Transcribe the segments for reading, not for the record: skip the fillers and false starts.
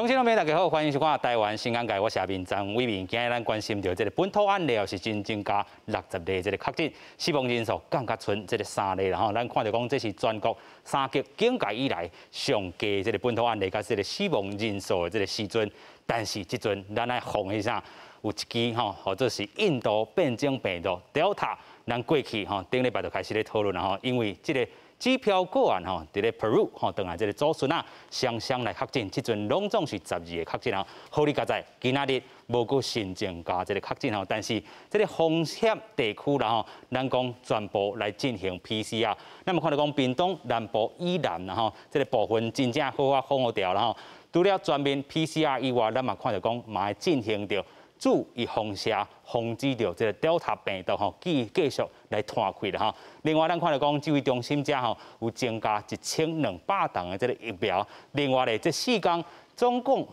乡亲朋友大家好，欢迎收看台湾新闻界，我是阿明张伟明。今日咱关心到这个本土案例是真增加60例这个确诊，死亡人数降到剩这个3例啦吼。咱看到讲这是全国3级警戒以来上低这个本土案例甲这个死亡人数的这个时阵，但是这阵咱来防一下，有一支吼，或者是印度变种病毒 Delta， 咱过去吼顶礼拜就开始咧讨论啦吼，因为这个。机票个案吼，伫咧 Peru 吼，等下这个祖孙啊，双双来确诊，即阵拢总是12个确诊吼。好，你家在今仔日无过新增加这个确诊吼，但是这个风险地区啦吼，咱讲全部来进行 PCR。那么看到讲屏东南部以南啦吼，这个部分真正好防护掉啦吼。除了全面 PCR 以外，咱嘛看到讲嘛会进行着。注意放射，防止到这个 Delta 病毒吼继续来传开啦吼。另外，咱看到讲指挥中心遮吼有增加1200吨的这个疫苗。另外咧，这4天总共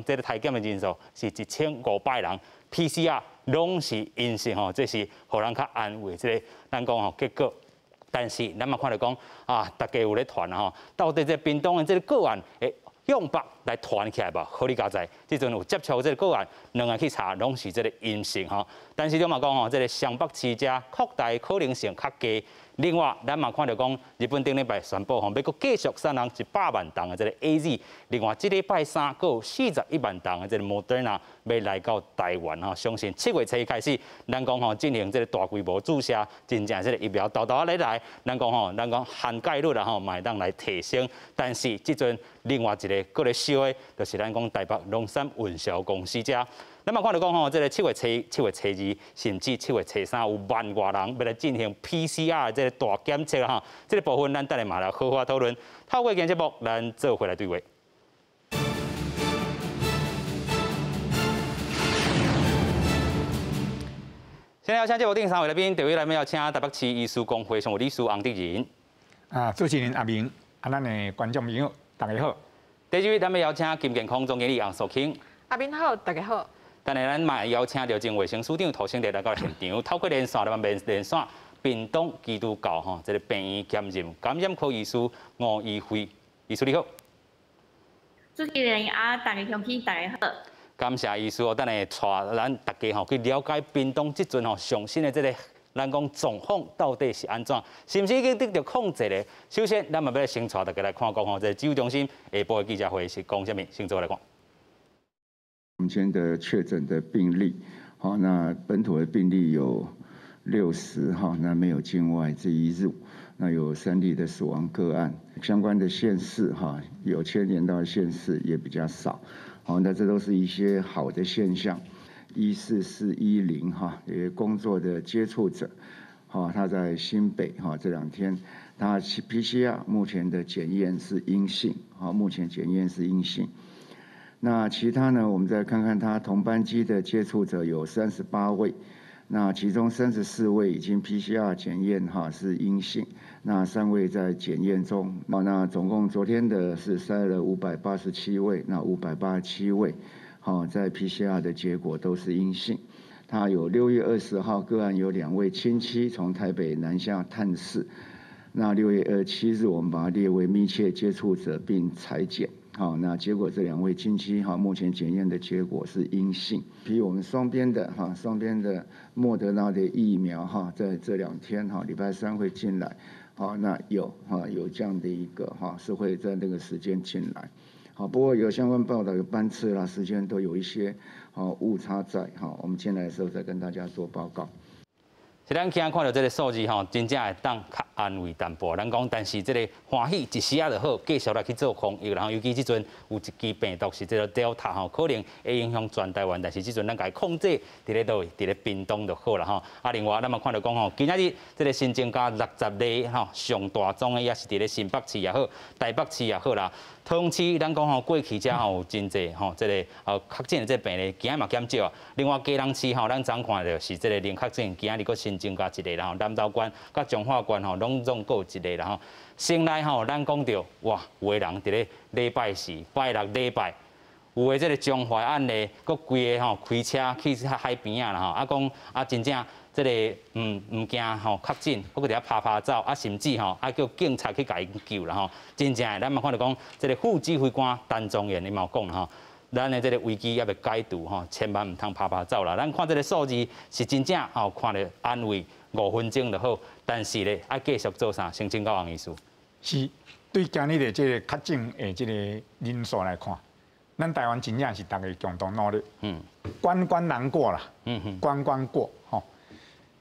这个体检的人数是1500人 ，PCR 拢是阴性吼，这是互人较安慰。这个咱讲吼结果，但是咱嘛看到讲啊，大家有咧传啦吼，到底这屏东的这个个案用北来传起来吧，好你家在，即阵有接触这个个案，2个去查拢是这个阴性吼。但是咱嘛讲吼，这个湘北市遮扩大可能性较低。另外，咱嘛看到讲，日本顶礼拜宣布吼，要搁继续送人100万吨的这个 AZ。另外，这礼拜3搁有41万吨的这个 Moderna 要来到台湾吼。相信7月初开始，咱讲吼进行这个大规模注射，真正这个疫苗豆豆来，咱讲吼，咱讲涵盖率啦吼，嘛会当来提升。但是即阵另外一个搁咧烧的，就是咱讲台北农产运销公司遮。咱嘛看到讲吼，这个7月初2，甚至7月初3有万外人要来进行 PCR 这个大检测哈，这个部分咱等下嘛来好好讨论。透过今节目，咱做回来对话。现在要请节目顶3位来宾，第一位来宾要请台北市医师公会常务理事洪德仁。主持人阿明，咱的观众朋友大家好。第二位咱们邀请金健康总经理洪淑卿。阿明好，大家好。等下咱嘛邀请到前卫生署长涂成德来到现场，透过连线连线屏东基督教吼，这个病院兼任感染科医师吴依辉，医师你好。主持人大家乡亲大家好。感谢医师哦，等下带咱大家吼去了解屏东即阵吼上新的这个咱讲状况到底是安怎，是毋是已经得到控制咧？首先，咱嘛要先带大家来看讲吼，这个指挥中心下晡的记者会是讲什么？先做来看。我们今天的确诊的病例，好，那本土的病例有60哈，那没有境外这一日，那有3例的死亡个案，相关的县市哈有牵连到的县市也比较少，好，那这都是一些好的现象。14410哈，有些工作的接触者，好，他在新北哈这2天，他 PCR 目前的检验是阴性，好，目前检验是阴性。那其他呢？我们再看看他同班机的接触者有38位，那其中34位已经 PCR 检验哈是阴性，那3位在检验中。那总共昨天的是筛了587位，那587位，好在 PCR 的结果都是阴性。他有6月20号个案有2位亲戚从台北南下探视，那6月27日我们把它列为密切接触者并采检。好，那结果这2位亲戚哈，目前检验的结果是阴性。比我们双边的莫德纳的疫苗哈，在这2天哈，礼拜3会进来，好，那有这样的一个是会在那个时间进来。好，不过有相关报道有班次啦、时间都有一些误差在我们进来的时候再跟大家做报告。是咱今仔看到这个数字吼，真正会当较安慰淡薄。咱讲，但是这个欢喜一时就好，继续来去做防疫。然后尤其即阵有一支病毒是这个 Delta 吼，可能会影响全台湾。但是即阵咱家控制伫咧倒位，伫咧屏东就好啦吼。另外咱嘛看到讲吼，今仔日这个新增加60例吼，上大宗的也是伫咧新北市也好，台北市也好啦。桃园市咱讲吼，过去遮吼有真济吼，这个确诊的这病例，今仔嘛减少。另外基隆市吼，咱昨看到是这个零确诊，今仔日搁新增加1例啦吼，南投县甲彰化县吼，拢总各有1例啦吼。先来吼，咱讲到哇，有的人伫咧礼拜4、拜6、礼拜有诶，即个中华案例，佮规个吼开车去海边啊啦吼，啊讲啊真正即个唔惊吼确诊，佮伫遐拍照，啊甚至吼啊叫警察去甲伊救啦吼，真正诶，咱嘛看到讲，即个副指挥官陈宗彦伊嘛有讲啦吼。咱的这个危机也未解除吼，千万唔通拍照啦。咱看这个数字是真正吼，看着安慰5分钟就好，但是咧要继续做啥？先请教王医师。是对今日的这个确诊的这个人数来看，咱台湾真正是大家共同努力，关关难过啦，关关过吼。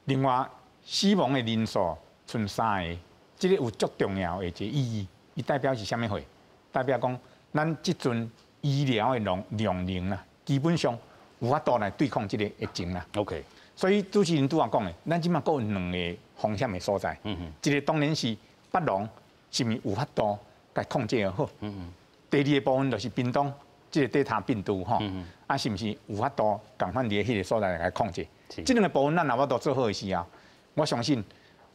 另外，死亡的人数剩3个，这个有足重要的一个意义，伊代表是啥物货？代表讲咱即阵医疗的量能啦，基本上有法度来对抗这个疫情啦。OK。所以主持人拄仔讲的，咱即马还有2个风险的所在，一个当然是北农是毋是有法度来控制得好，第2个部分就是屏东这个地塔病毒吼，啊是毋是有法度共款伫迄个所在来控制？这2个部分咱若法度做好的时候，我相信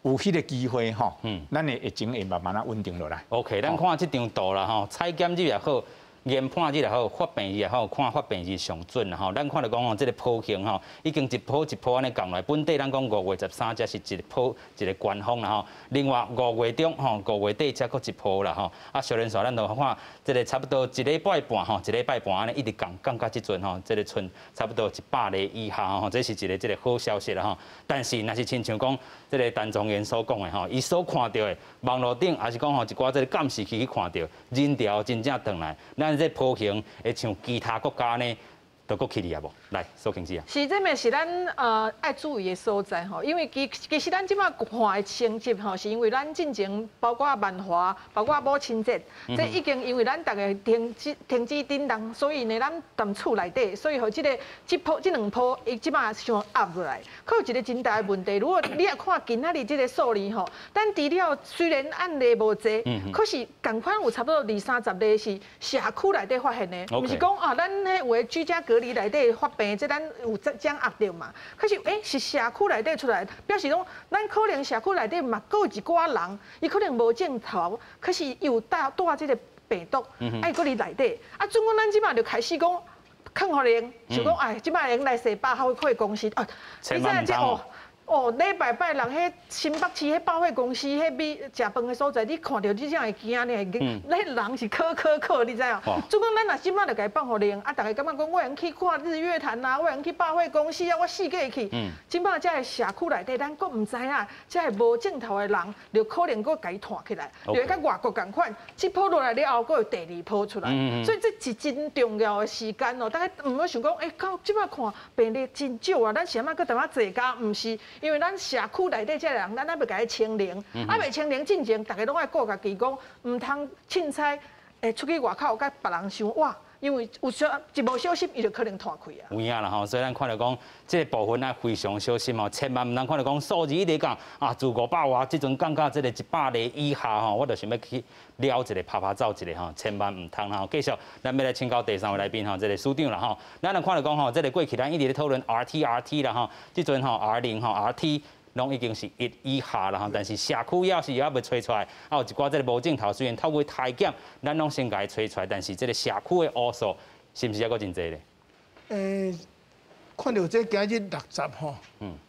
有迄个机会吼，咱的疫情会慢慢啊稳定落来。OK， 咱看这张图啦吼，采检日也好。研判日也好，发病日也好，看发病日上准啦吼。咱看到讲吼，这个波形吼，已经一波一波安尼降来。本地咱讲5月13才是一波一个关峰啦吼。另外5月中吼，5月底才搁一波啦吼。啊，小人数咱就看，这个差不多1礼拜半吼，1礼拜半安尼一直降到即阵吼，这个剩差不多100例以下吼，这是一个这个好消息啦吼。但是若是亲像讲，这个陈宗彦所讲的吼，伊所看到的网络顶，还是讲吼一寡这个监视器去看到人潮真正转来，咱这波形会像其他国家呢，都搁起哩啊无？来，苏经理啊。是，这嘛是咱爱注意的所在吼，因为其实咱即马看的成绩吼，是因为咱进前包括万华，包括母亲节，这已经因为咱大家停止叮当，所以呢，咱踮厝内底，所以吼这2波，伊即马上压落来。可有一个真大的问题，如果你也看今仔日这个数字吼，咱除了虽然案例无济，可是共款有差不多20-30例是社区内底发现的，毋是讲啊，咱迄有的居家隔离内底发病，这咱有掌握到嘛？可是是社区内底出来，表示讲咱可能社区内底嘛，搁有一寡人，伊可能无镜头，可是有带这个病毒，爱搁伫内底。啊，总共咱即马就开始讲。抗互人，想讲哎，即摆人来踅百货公司啊，你知这礼拜人迄新北市迄百货公司迄食饭的所在，你看到你这样会惊呢？那人是可，你知影？总讲咱若即摆就甲伊放互人，啊，大家感觉讲我用去看日月潭啊，我用去百货公司啊，我四界去。即摆这个社区内底，咱佫唔知影，这个无镜头的人，就可能佫甲伊拖起来，就会甲外国共款，一波落来了后，佫有第2波出来。所以这是真重要的时间哦。大家唔要想讲，到即摆看病例真少啊，咱是安怎佫淡仔坐家？唔是。因为咱社区内底这人，咱还要甲伊清零，未清零进前，大家拢爱顾家己讲，唔通凊彩出去外口，甲别人想哇，因为有一无小心，伊就可能拖开啊。有影啦吼，所以咱看到讲，这个部分啊非常小心哦，千万唔通看到讲数字一直讲啊，自500外，即阵降到这个100例以下吼，我就想要去了一个拍照一个吼，千万唔通吼。继续，咱要来请教第3位来宾吼，这个署长啦吼，咱来看到讲吼，这个过去咱一直咧讨论 RT 啦吼，即阵吼 R0吼 RT。拢已经是1以下啦吼，但是社区也是还未吹出来，啊有一寡这个无镜头，虽然透过体检，咱拢先甲伊吹出来，但是这个社区的乌数是毋是还阁真侪咧？看到这今日60吼，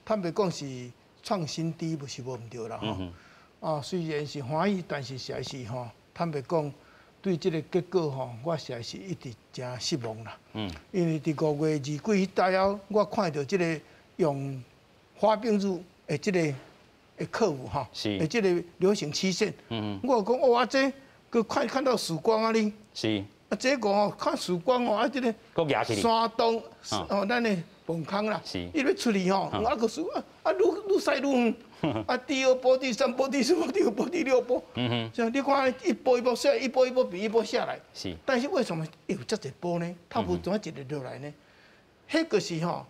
坦白讲是创新低，不是无毋对啦吼。虽然是欢喜，但是实在是吼，坦白讲对这个结果吼，我实在是一直真失望啦。因为伫5月2几大了，我看到这个用花病日。这个客户哈，这个流行曲线，我讲哦，这佮看到曙光啊哩，是这个哦，看曙光哦，这个山东咱的崩坑啦，伊要出去吼，个是愈驶愈远，第2波、第3波、第4波、第5波、第6波，像你看一波一波下，一波一波比一波下来，但是为什么有这一波呢？它不怎么一直落来呢？迄个是吼，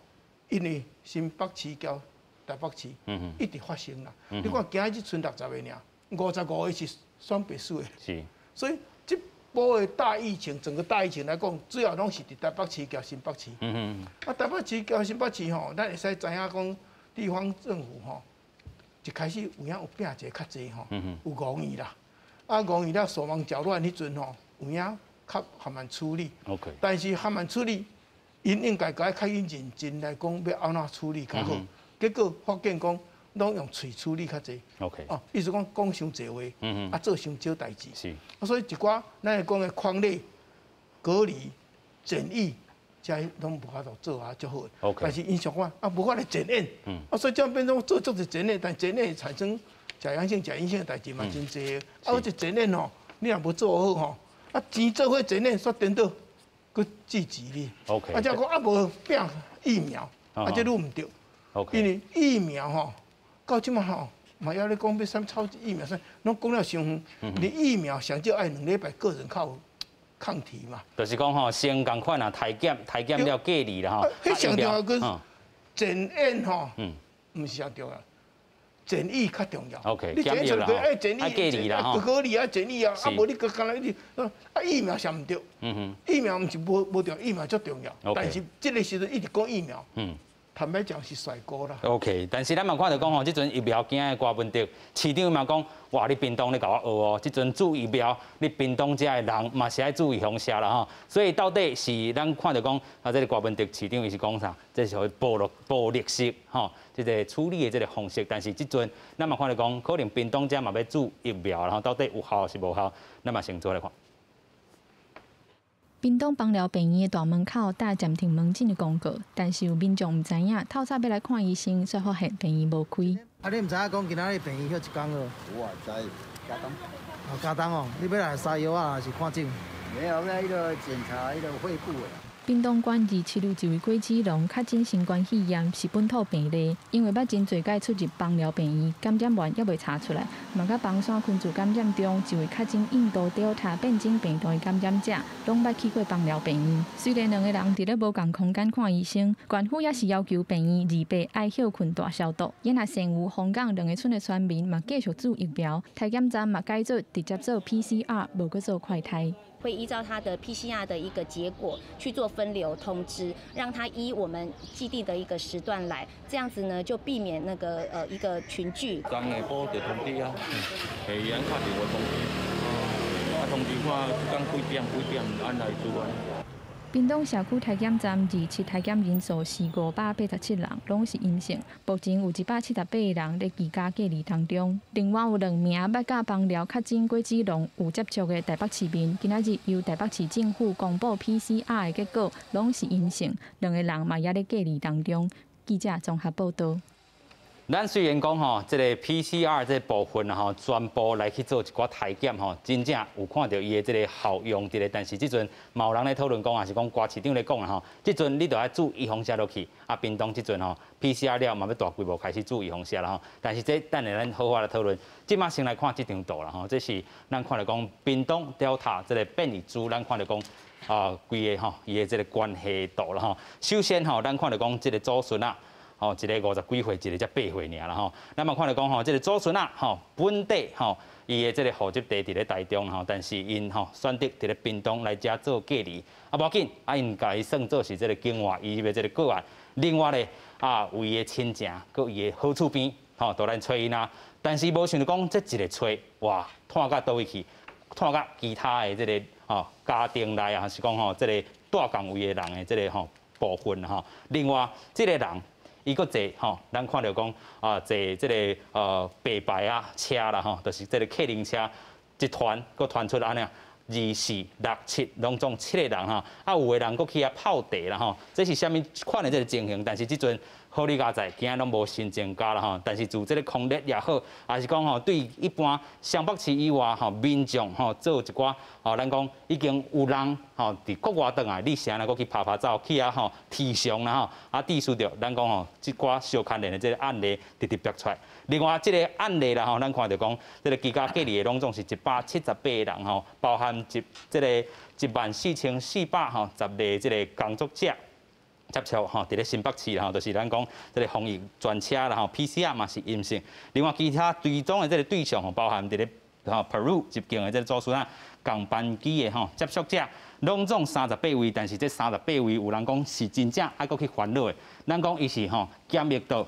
因为新北市交。台北市一直发生啦。你看今日剩60个尔，55个是双倍数的。是。所以这波的大疫情，整个大疫情来讲，主要拢是伫台北市甲新北市。台北市甲新北市吼，咱会使知影讲，地方政府吼，一开始有拼者较济吼，有5亿啦。5亿了，死亡脚乱迄阵吼，有较慢处理。OK。但是慢处理，因应该较认真来讲，要安怎处理较好。结果发现讲，拢用嘴处理较济。OK。哦，意思讲伤济话，啊做伤少代志。是。所以一寡咱会讲的框列、隔离、检疫。这拢无法度做啊，足好。OK。但是因想看啊，无法来检验。所以这样变成做一检验，但检验产生假阳性、假阴性的代志嘛真济。而且检验吼，你若无做好吼，啊钱做伙检验，煞颠倒，佮积极哩。OK。啊，再讲啊无拼疫苗，啊这愈唔对。OK。因为疫苗吼，到即马吼，嘛要咧讲要啥超级疫苗，拢讲了伤远。你疫苗上少爱2礼拜，个人靠。抗体嘛，就是讲吼，先共款啊，体检了隔离啦吼。迄上重要个检验吼，唔是上重要，检疫较重要。OK，你检验出来爱检疫，爱隔离啦吼，隔离啊检疫啊，啊无你个干那一啊疫苗上唔对，疫苗唔是无重要，疫苗足重要。但是这个时阵一直讲疫苗，坦白讲是甩锅啦。OK， 但是咱嘛看到讲吼，即阵疫苗惊的郭文德市长嘛讲，哇，你屏东咧甲我学哦，即阵注疫苗，你屏东遮的人嘛是爱注意风险啦吼。所以到底是咱看到讲啊，这个郭文德市长伊是讲啥？这是属于暴力式吼，即个处理的这个方式。但是即阵咱嘛看到讲，可能屏东遮嘛要注疫苗，然后到底有效是无效，咱嘛先做来看。屏东邦寮病院的大门口搭暂停门诊的广告，但是有民众唔知影，透早要来看医生，却发现病院无开。啊，你唔知影讲今仔日病院休一天哦？我知，加冬。哦，加冬哦，你要来撒药啊，还是看诊？没有，那个检查那个肺部的。屏东县27日一位果子农确诊新冠肺炎是本土病例，因为捌真侪届出入邦寮病院，感染源也未查出来。嘛，甲邦山群组感染中一位确诊印度 Delta 变种病毒的感染者，拢捌去过邦寮病院。虽然两个人伫咧无共空间看医生，县府也是要求病院2倍爱休困大消毒。也若善有香港2个村的村民嘛继续注疫苗，体检站嘛改做直接做 PCR， 无搁做快筛。会依照他的 PCR 的一个结果去做分流通知，让他依我们既定的一个时段来，这样子呢就避免那个一个群聚。刚下晡就通知啊，下院打电话通知，啊通知看讲几点按来做啊。屏东社区体检站27体检人数是587人，拢是阴性。目前有178个人在居家隔离当中。另外有2名捌甲邦寮确诊果子农有接触的台北市民，今仔日由台北市政府公布 PCR 的结果，拢是阴性。2个人嘛也在隔离当中。记者综合报道。咱虽然讲吼，这个 PCR 这部分吼，全部来去做一寡体检吼，真正有看到伊的这个效用伫咧。但是即阵嘛有人咧讨论讲，也是讲瓜市长咧讲啊吼，即阵你着爱注预防针落去。啊，屏东即阵吼 PCR 了嘛要大规模开始注预防针啦吼。但是这等下咱好好来讨论。即马先来看这张图啦吼，这是咱看到讲屏东 Delta 这个变异株，咱看到讲规个吼伊的这个关系度啦吼。首先吼，咱看到讲这个祖孙啊。吼，一个50几岁，一个才8岁尔啦吼。咱嘛看到讲吼，这个祖孙啊，吼本地吼，伊的这个户籍地伫咧台中吼，但是因吼选择伫咧屏东来遮做隔离，啊无要紧，啊因家己算做是这个境外移入的这个个案。另外咧，有伊的亲情，佮伊的好厝边，吼都来找因啊。但是无想到讲，这一个找，哇，拖到倒位去，拖到其他的这个家庭内啊，是讲吼，这个大岗位的人的这个部分吼。另外，这个人。伊个坐吼，咱看到讲坐这个白啊车啦吼，就是这个客灵车一团，佮传出安尼2、4、6、7，拢总7个人吼。啊，有个人佮去遐泡茶啦吼，这是虾米款的这个情形？但是即阵好你家在，今仔拢无新增加啦吼。但是自这个空烈也好，还是讲吼，对一般湘北市以外吼民众吼做一寡咱讲已经有人吼伫国外倒来，你谁来佮去拍照去啊吼提倡啦吼，啊提出着咱讲吼即寡小可怜的这个案例直直逼出来。另外这个案例啦吼，咱看到讲这个居家隔离的拢总是178个人吼，包含这个14400吼10个这个工作者。接触吼，伫咧新北市啦吼，就是咱讲这个防疫专车啦吼 ，PCR 嘛是阴性。另外其他追踪的这个对象吼，包含伫咧Peru 入境的这个祖孙啊，共班机的吼接触者，拢总38位，但是这38位有人讲是真正爱搁去烦恼的。咱讲伊是吼检疫到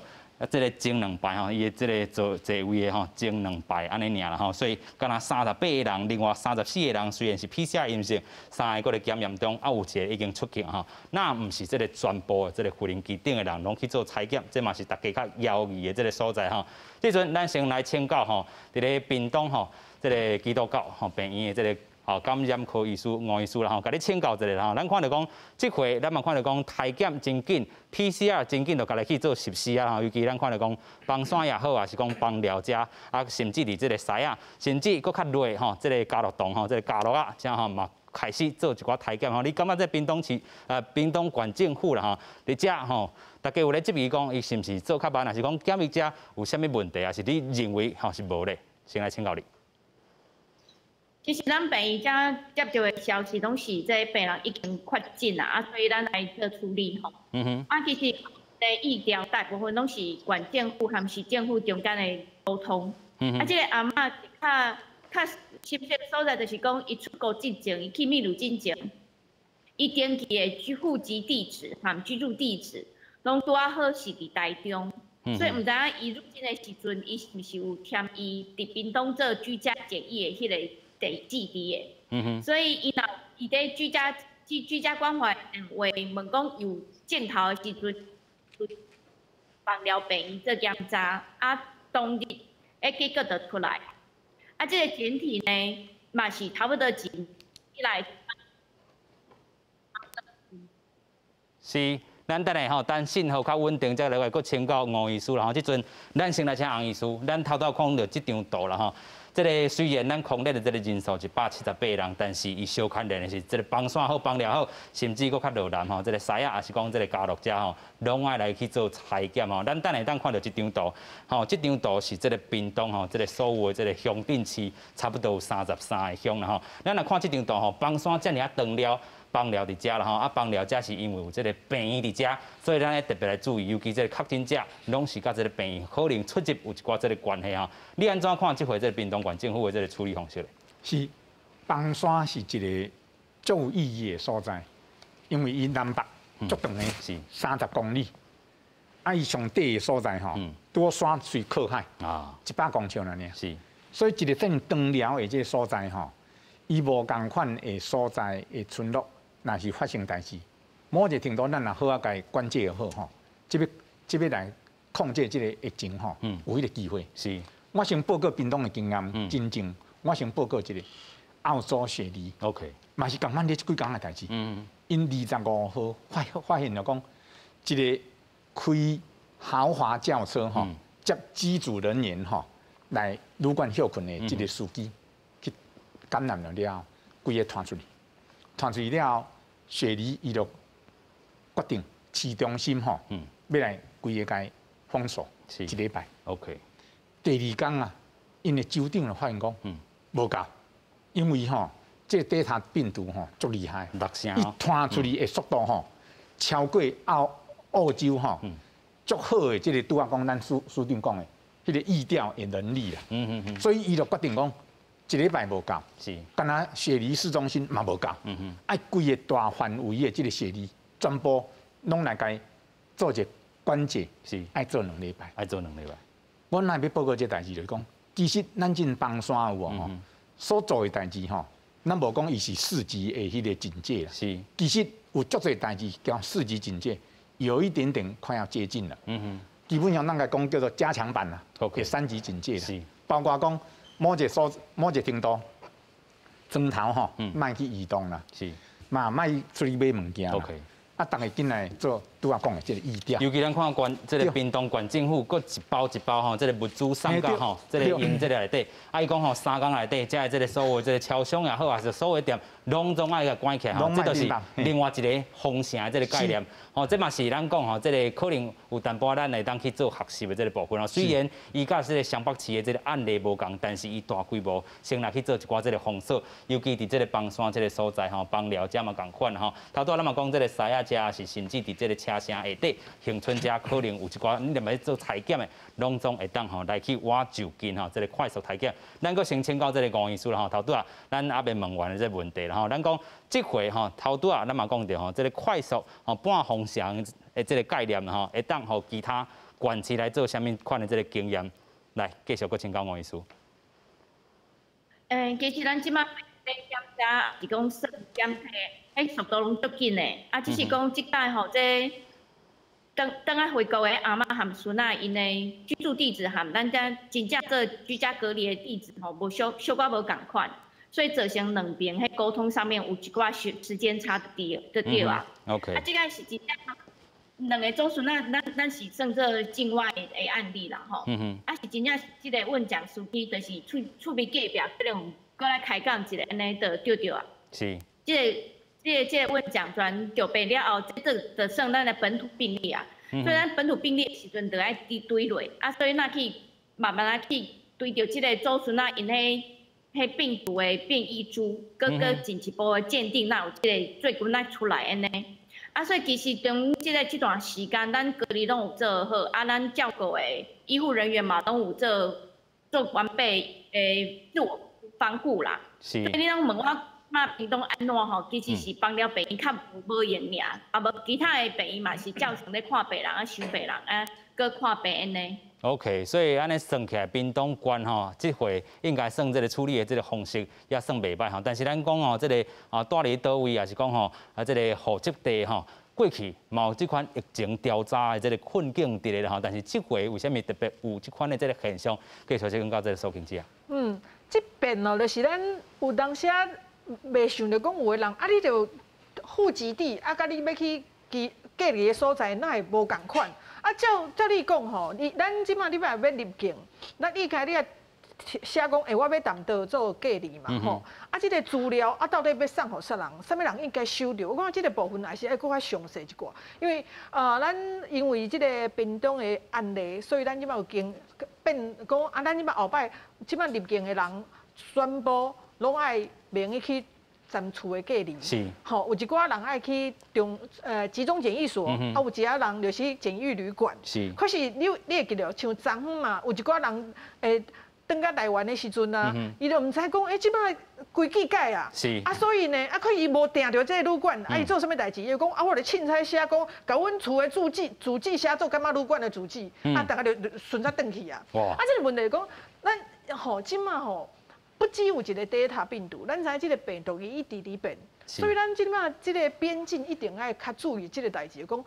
这个前2排吼，伊的这个座位的吼前2排安尼尔啦吼，所以敢若38个人，另外34个人虽然是 PCR 阴性，3个搁咧检验中，有一个已经出境吼，那毋是这个全部的这个飞行机顶的人拢去做采检，这嘛是大家较犹豫的这个所在吼。即阵咱先来请教吼，伫咧屏东吼，这个基督教吼病院的这个。感染科医师吴医师啦吼，甲你请教一下啦吼。咱看到讲，即回咱嘛看到讲，体检真紧 ，PCR 真紧，就家己去做实施啊吼。尤其咱看到讲，帮山也好，还是讲帮疗遮啊，甚至伫即个西啊，甚至搁较热吼，即个加乐洞吼，即个加乐啊，这吼嘛开始做一寡体检吼。你感觉这屏东县屏东县政府啦吼，伫遮吼，大家有咧质疑讲，伊是毋是做较慢，还是讲检疫遮有啥物问题，还是你认为吼是无咧？先来请教你。其实咱病院遮接到的消息，拢是这病人已经确诊啦，所以咱来做处理吼。其实这疫调大部分拢是县政府和市政府中间的沟通。这个阿嬷较深切所在就是讲，伊出国进前，伊去秘鲁进前，伊登记的户籍地址和居住地址，拢拄啊好是伫台中。所以毋知影伊入境的时阵，伊是毋是有填伊伫屏东做居家检疫的迄个地址的。所以伊在居家关怀电话问讲有镜头的时阵，放疗病院做检查，当日结果就出来。这个前提呢，嘛是差不多前以来。是。咱等下吼，等信号较稳定，再来搁请教吴医师啦吼。即阵咱先来请洪医师，咱头看到即张图啦吼。这个虽然咱空列的这个人数178个人，但是伊小看的是这个帮山好、帮疗好，甚至搁较落难吼。这个西亚也是讲这个家乐者吼，拢爱来去做采检吼。咱等下看到即张图，吼，即张图是这个屏东吼，这个所有的这个乡镇市差不多有33个乡啦吼。咱来看即张图吼，帮山遮尔啊长了。帮疗伫遮啦吼，帮疗遮是因为有这个病院伫遮，所以咱要特别来注意，尤其这个确诊者，拢是甲这个病院可能出入有一寡这个关系吼。你安怎看这回这个屏东县政府的这个处理方式咧？是，帮山是一个足有意义的所在，因为伊南北足长的，是30公里，伊上底的所在吼，拄好山随靠海100公尺了呢。是，所以一个正长疗的这个所在吼，伊无共款的所在的村落。若是发生代志，某一个程度咱若好啊，甲伊管制好吼，即要来控制即个疫情吼，有迄个机会。是，我先报告屏东的经验，真正我先报告一个澳洲雪梨 ，OK， 嘛是共款咧即几工的代志。因25号发现了讲，一个开豪华轿车吼，接机组人员吼来旅馆休困的即个司机去感染了，规个传出去。传出去了后，雪梨伊就决定市中心吼，要来规个该封锁1礼拜。OK。第2天啊，因的州长就发现讲，无够，因为吼，这德塔病毒吼足厉害，伊传出去的速度吼，超过澳洲吼，足好的这个拄啊讲咱署长讲的，迄个疫调的能力啦。所以伊就决定讲。1礼拜无够，是，干那雪梨市中心嘛无够，爱规个大范围的这个雪梨全部拢来该做一个关节，是，爱做2礼拜，爱做2礼拜。我那要报告这代志就是讲，其实咱进帮山有无吼，所做的代志吼，咱无讲伊是4级的迄个警戒啦，是，其实有足多代志叫4级警戒，有一点点快要接近了，基本上咱个讲叫做加强版啦，OK， 3级警戒啦，是，包括讲。某一个程度，砖头吼，卖去移动啦，是，嘛卖出去买物件 ，OK， 大家进来做拄啊讲的这个疫调。尤其咱看这个屏东县政府，搁一包一包吼，这个物资送到吼，这个因这个内底，伊讲吼3天内底，这这个所有这个超商也好，还是所有店，拢总爱个关起来吼，这就是另外一个封城这个概念。哦，这嘛是咱讲吼，这个可能有淡薄咱会当去做学习的这个部分哦。虽然伊甲这个湘北市的这个案例无共，但是伊大规模先来去做一寡这个封锁，尤其伫这个帮山这个所在吼，帮寮遮嘛共款吼。头拄咱嘛讲这个西亚遮是甚至伫这个车厢下底，恒春遮可能有一寡你连要做采检的，拢总会当吼来去挖就近吼，这个快速采检。咱搁先请教这个吴医师啦吼，头拄啊，咱阿未问完的这个问题啦吼，咱讲这回吼头拄啊，咱嘛讲着吼，这个快速吼半封城的这个概念吼，会当互其他管期来做什么款的这个经验？来，继续搁请教王医师。其实咱即马在检查是讲算检体，迄速度拢足紧的。啊，只是讲即摆吼，这等下回国的阿嬷含孙仔，因的居住地址含咱遮真正做居家隔离的地址吼，无小可无共款，所以造成两边喺沟通上面有一寡时间差的对啊。OK。啊，即个是真正。两个祖孙仔，咱是算做境外的案例啦，吼。啊是真正是即个问讲司机，就是厝边隔壁可能过来开讲一个安尼就对啊。是。即个问讲专就病了后，这就算咱的本土病例啊。所以咱本土病例的时阵，就爱堆落，啊，所以那去慢慢去堆着即个祖孙仔因迄病毒的变异株，搁进一步的鉴定，那有即个最近咱出来安尼。啊，所以其实中这段时间，咱隔离拢有做好，啊，咱照顾的医护人员嘛，拢有做完备的自我防护啦。是。所以你拢问我嘛，屏东安怎吼？其实是帮了病院较无严尔，啊无其他的病院嘛是照常咧看病人啊、收病人啊，搁看病安尼。OK， 所以安尼算起来，屏东县吼，这回应该算这个处理的这个方式也算袂歹吼。但是咱讲哦，这个住伫倒位，也是讲吼这个户籍地吼，过去嘛有这款疫情调查的这个困境伫咧吼。但是这回为什么特别有这款的这个现象？继续请教这个苏经济啊。这边哦，就是咱有当时袂想着讲有个人啊，你就户籍地啊，甲你要去隔离的所在，那会无共款。啊，照你讲吼，咱即马你要入境，咱应该你要写讲，我要谈倒做隔离嘛吼。啊，即个资料啊，到底要送互啥人？啥物人应该收到？我感觉即个部分还是要搁较详细一寡，因为咱因为即个屏东的案例，所以咱即马有变讲啊，咱即马后摆即马入境的人宣布拢爱免去暂厝的隔离，是，吼，有一寡人爱去集中检疫所，啊，有一寡人就是检疫旅馆，是。可是你会记得，像昨昏嘛，有一寡人登到台湾的时阵啊，伊就毋知讲，即摆规矩改啊，是。啊，所以呢，可伊无订着这个旅馆，伊做啥物代志？伊就讲啊，我咧凊彩写讲，甲阮厝的主记写做干嘛旅馆的主记，啊，大家就顺才转去啊。啊，这个问题讲，咱吼即摆吼。不只有一个 Delta 病毒，咱知即个病毒伊一直伫变，所以咱即马即个边境一定要较注意即个代志。讲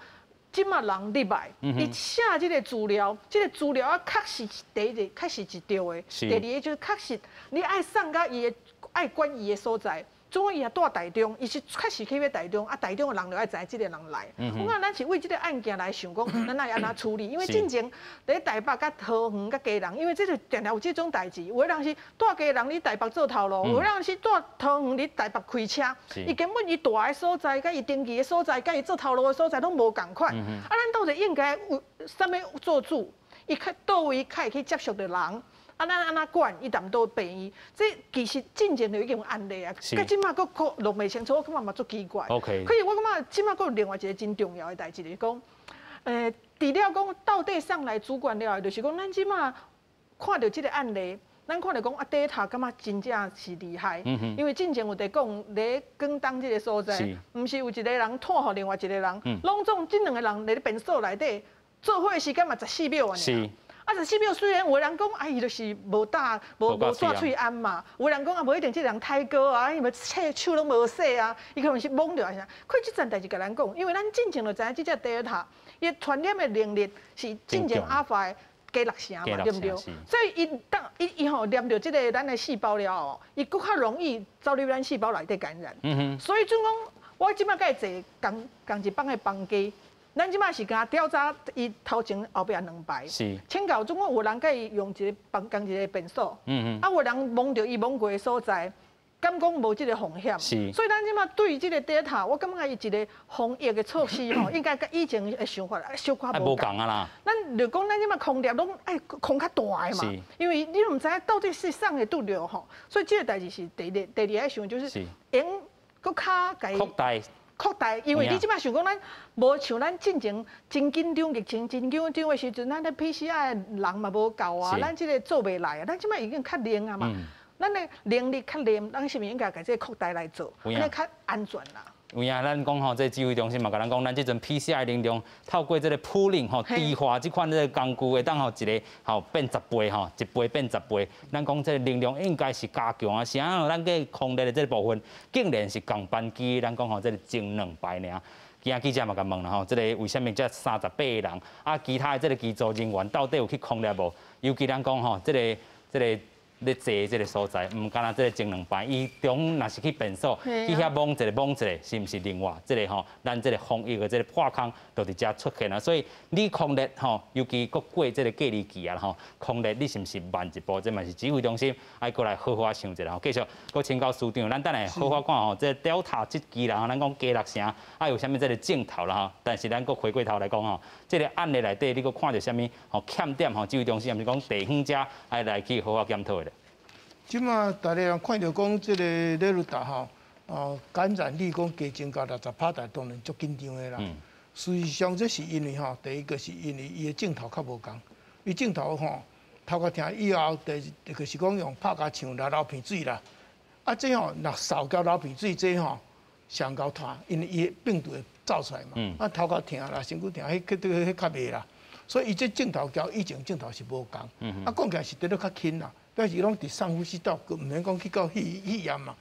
即马人入来，伊写即个资料，即个资料啊，确实第一个确实是对的，第二个就是确实你爱送到伊的爱管伊的所在。总伊也住台中，伊是确实去要台中，啊，台中的人就爱知即个人来。我讲咱是为即个案件来想讲，咱爱安怎处理？因为进前伫台北、甲桃园、甲嘉南，因为这个常常有这种代志。有的人是住嘉南伫台北做头路，有的人是住桃园伫台北开车，伊根本伊住的所在、甲伊登记的所在、甲伊做头路的所在拢无共款。啊，咱到底应该有啥物做主？伊倒位较会去接触着人。啊，咱安怎管伊谈到病院，这其实进前就已经有案例啊。甲即马佫弄袂清楚，我感觉嘛足奇怪。OK。可是我感觉即马佫有另外一个真重要的代志，就是讲，除了讲到底上来主管了，就是讲咱即马看到即个案例，咱看到讲啊，Delta感觉真正是厉害。因为进前有伫讲咧广东即个所在，毋是有一个人拖互另外一个人，拢总即两个人伫咧便所内底做伙的时间嘛14秒安尼。啊，14秒虽然有人讲，伊就是无刷喙安嘛，有人讲啊，无一定即个人太高啊，因为手拢无洗啊，伊可能是懵着啊啥。可即阵代志甲咱讲，因为咱进前就知影即只 Delta， 伊传染的能力是进前阿法的加6成嘛，对不对？所以伊吼念着即个咱的细胞了后，伊更较容易走入咱细胞内底感染。所以就讲，我即摆甲伊坐共一帮的房间。咱即摆是甲调查伊头前后壁2排，请教总共有人甲伊用一个共一个便所，啊有人摸着伊摸过的所在，敢讲无即个风险。所以咱即摆对于即个 Delta， 我感觉伊一个防疫的措施吼，应该甲以前的想法小可无共啊啦。咱就讲咱即摆空调拢爱空较大的嘛，因为你唔知到底是送会拄着吼，所以即个代志是第二爱想就是用搁较扩大，因为你即摆想讲，咱无像咱进前真紧张疫情真紧张的时阵，咱咧 PCR 的人嘛无够啊，咱即个做袂来啊，咱即摆已经较灵啊嘛，咱的能力较灵，咱是毋是应该甲这个扩大来做，安尼较安全啦。有影咱讲吼，这指挥中心嘛，甲咱讲，咱这阵 PCR 能量透过这个pooling 吼，低化这款这个工具，会当吼一个吼变10倍吼，1倍变10倍。咱讲这个能量应该是加强啊，啥？咱个空力的这个部分，竟然是降班机，咱讲吼这个前2排尔。今仔记者嘛甲问啦吼，这个为什么这38个人啊？其他的这个机组人员到底有去空力无？尤其咱讲吼，这个。咧坐这个所在，唔干那这个前2排，伊中若是去便所，去遐摸一个，是毋是另外这个吼，咱这个防疫的这个破空就伫遮出现啊。所以你空力吼，尤其国过这个隔离期啊吼，空力你是毋是慢一步？这嘛是指挥中心爱过来好好想一下吼。继续，搁请教署长，咱等下好好看吼，这 Delta 这期啦，咱讲加6成，啊有啥物这个镜头啦吼。但是咱搁回过头来讲吼，这个案例内底你搁看到啥物吼欠点吼，指挥中心毋是讲地方者爱来去好好检讨的。即马大家人看到讲即个勒鲁达吼，感染率讲加增加60%，当然足紧张的啦。事实上，这是因为吼，第一个是因为伊的镜头较无共，伊镜头吼头壳听以后，第就是讲用拍甲像流鼻水啦。啊，这吼若扫到流鼻水，这吼上高拖，因为伊病毒会走出来嘛。啊，头壳疼啦，身躯疼，迄较袂啦。所以伊这镜头交以前镜头是无共。啊，讲起来是得了较轻啦。表示拢伫上呼吸道，毋免讲去到肺炎嘛。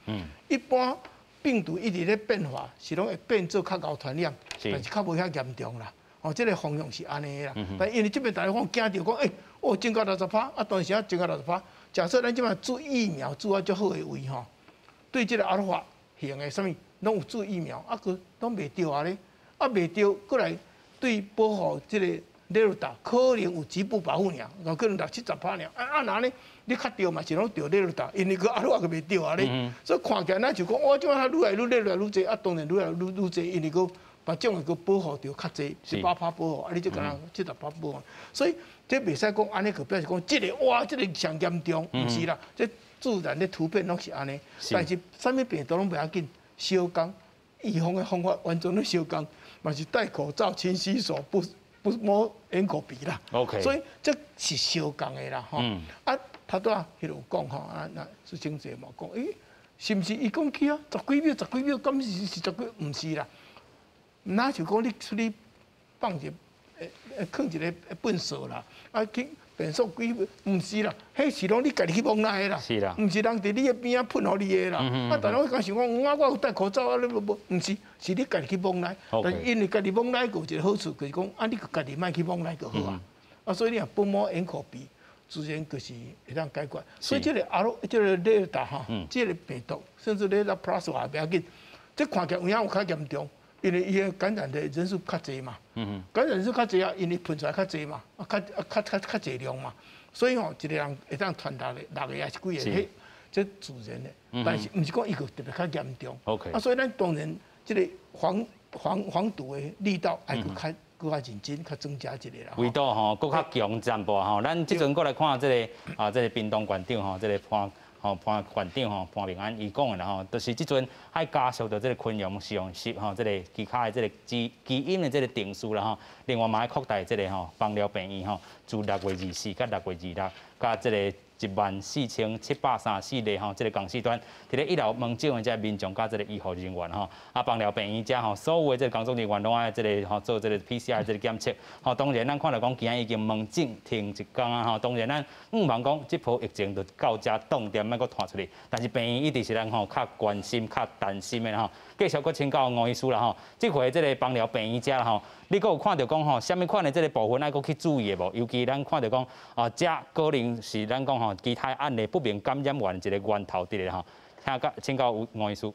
一般病毒一直咧变化，是拢会变做较高传染，但是较无遐严重啦。哦，这个方向是安尼啦。但因为这边大家讲惊着讲，增加60%，啊，当时啊增加60%。假设咱即摆注疫苗注啊足好诶位吼，对这个阿尔法型诶啥物，拢有注疫苗，啊，佮拢袂着啊咧，啊袂着，过来对保护这个勒鲁达可能有局部保护尔，可能60-70%尔。啊哪呢？你较着嘛是拢着勒鲁达，因为个阿鲁也个袂着啊咧，所以看起来咱就讲，哇，即摆它愈来愈勒来愈济，啊，当然愈来愈济，因为个把种个保护着较济，18%保护，啊，你就敢若70%保护，所以这袂使讲安尼，个表示讲，这个哇，这个上严重，毋是啦，这自然的突变拢是安尼，但是啥物病毒拢袂要紧，小工预防的方法完全都小工，嘛是戴口罩、勤洗手、不摸眼口鼻啦。OK， 所以这是小工的啦，吼。啊，他都迄落讲吼，啊，那是经济嘛讲，是毋是伊讲起啊？10几秒，敢是10几？毋是啦，哪就讲你出去放一放一个粪扫啦，啊去便所几秒，毋是啦，迄是拢你家己去摸来的啦，是啦，毋是人伫你的边啊喷互你的啦。啊，但我讲想讲，我有戴口罩啊，你无，毋是，是你家己去摸来。但是因为家己摸来有一个好处，就是讲啊，你家己莫去摸来就好啊。啊，所以你若不摸眼口鼻。自然就是会当解决，所以这个勒鲁达哈，这个病毒，甚至勒达 plus 也不要紧，这看起来有影有较严重，因为伊个感染的人数较济嘛，感染人数较济啊，因为喷出来较济嘛，较济量嘛，所以吼一个人会当传达6个还是几个，这自然的，但是毋是讲伊个特别较严重，啊，所以咱当然这个防毒的力道还佫较。搁较认真，较增加一个啦。味道吼，搁较强淡薄吼。咱即阵过来看这个这个屏东县长吼，这个潘县长吼，潘明安伊讲的啦吼，就是即阵爱加速到这个昆阳上市吼，这个其他的这个基因的这个定数啦吼。另外嘛爱扩大这个吼放疗病院吼，自6月24到6月26，甲这个14734例吼，这个公司端伫咧1楼门诊的这民众甲这个医护人员吼，啊放疗病院遮吼，所有的这个工作人员拢爱这个吼做这个 PCR 这个检测，吼当然咱看到讲今仔已经门诊停一工啊吼，当然咱毋茫讲这波疫情就到遮冻点莫搁拖出去，但是病院一直是咱吼较关心、较担心的吼。继续搁请教吴医师啦吼，这回这个放疗病院遮啦吼。你阁有看到讲吼，什么款的这个部分爱阁去注意的无？尤其咱看到讲这可能是咱讲吼其他案例不明感染源一个源头伫咧吼。请教吴医师。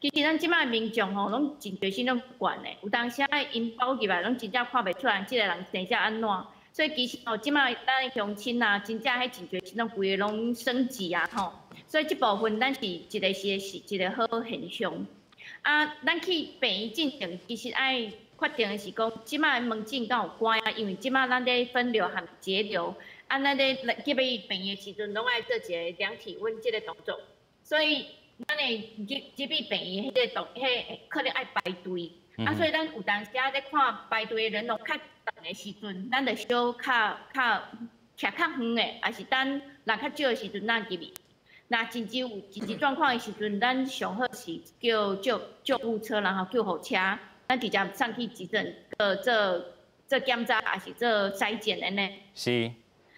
其实咱即摆民众吼，拢真侪心拢悬的，有当时因包入来，拢真正看袂出来，即个人生者安怎。所以其实吼，即摆咱的乡亲啊，真正迄真侪心拢规个拢升级啊吼。所以即部分咱是一个是一个好现象。啊，咱去病院进行，其实爱。确定的是讲，即摆门诊敢有关啊？因为即摆咱咧分流和节流，啊，咱咧入去病院时阵，拢爱做一个量体温这个动作。所以咱的入去病院迄个可能爱排队，啊，所以咱有当时咧看排队的人龙较长的时阵，咱就小徛较远的，还是等人较少的时阵咱入去。那紧急状况的时阵，咱上好是叫救护车，然后救护车，咱直接上去急诊做检查，还是做筛检的呢？是，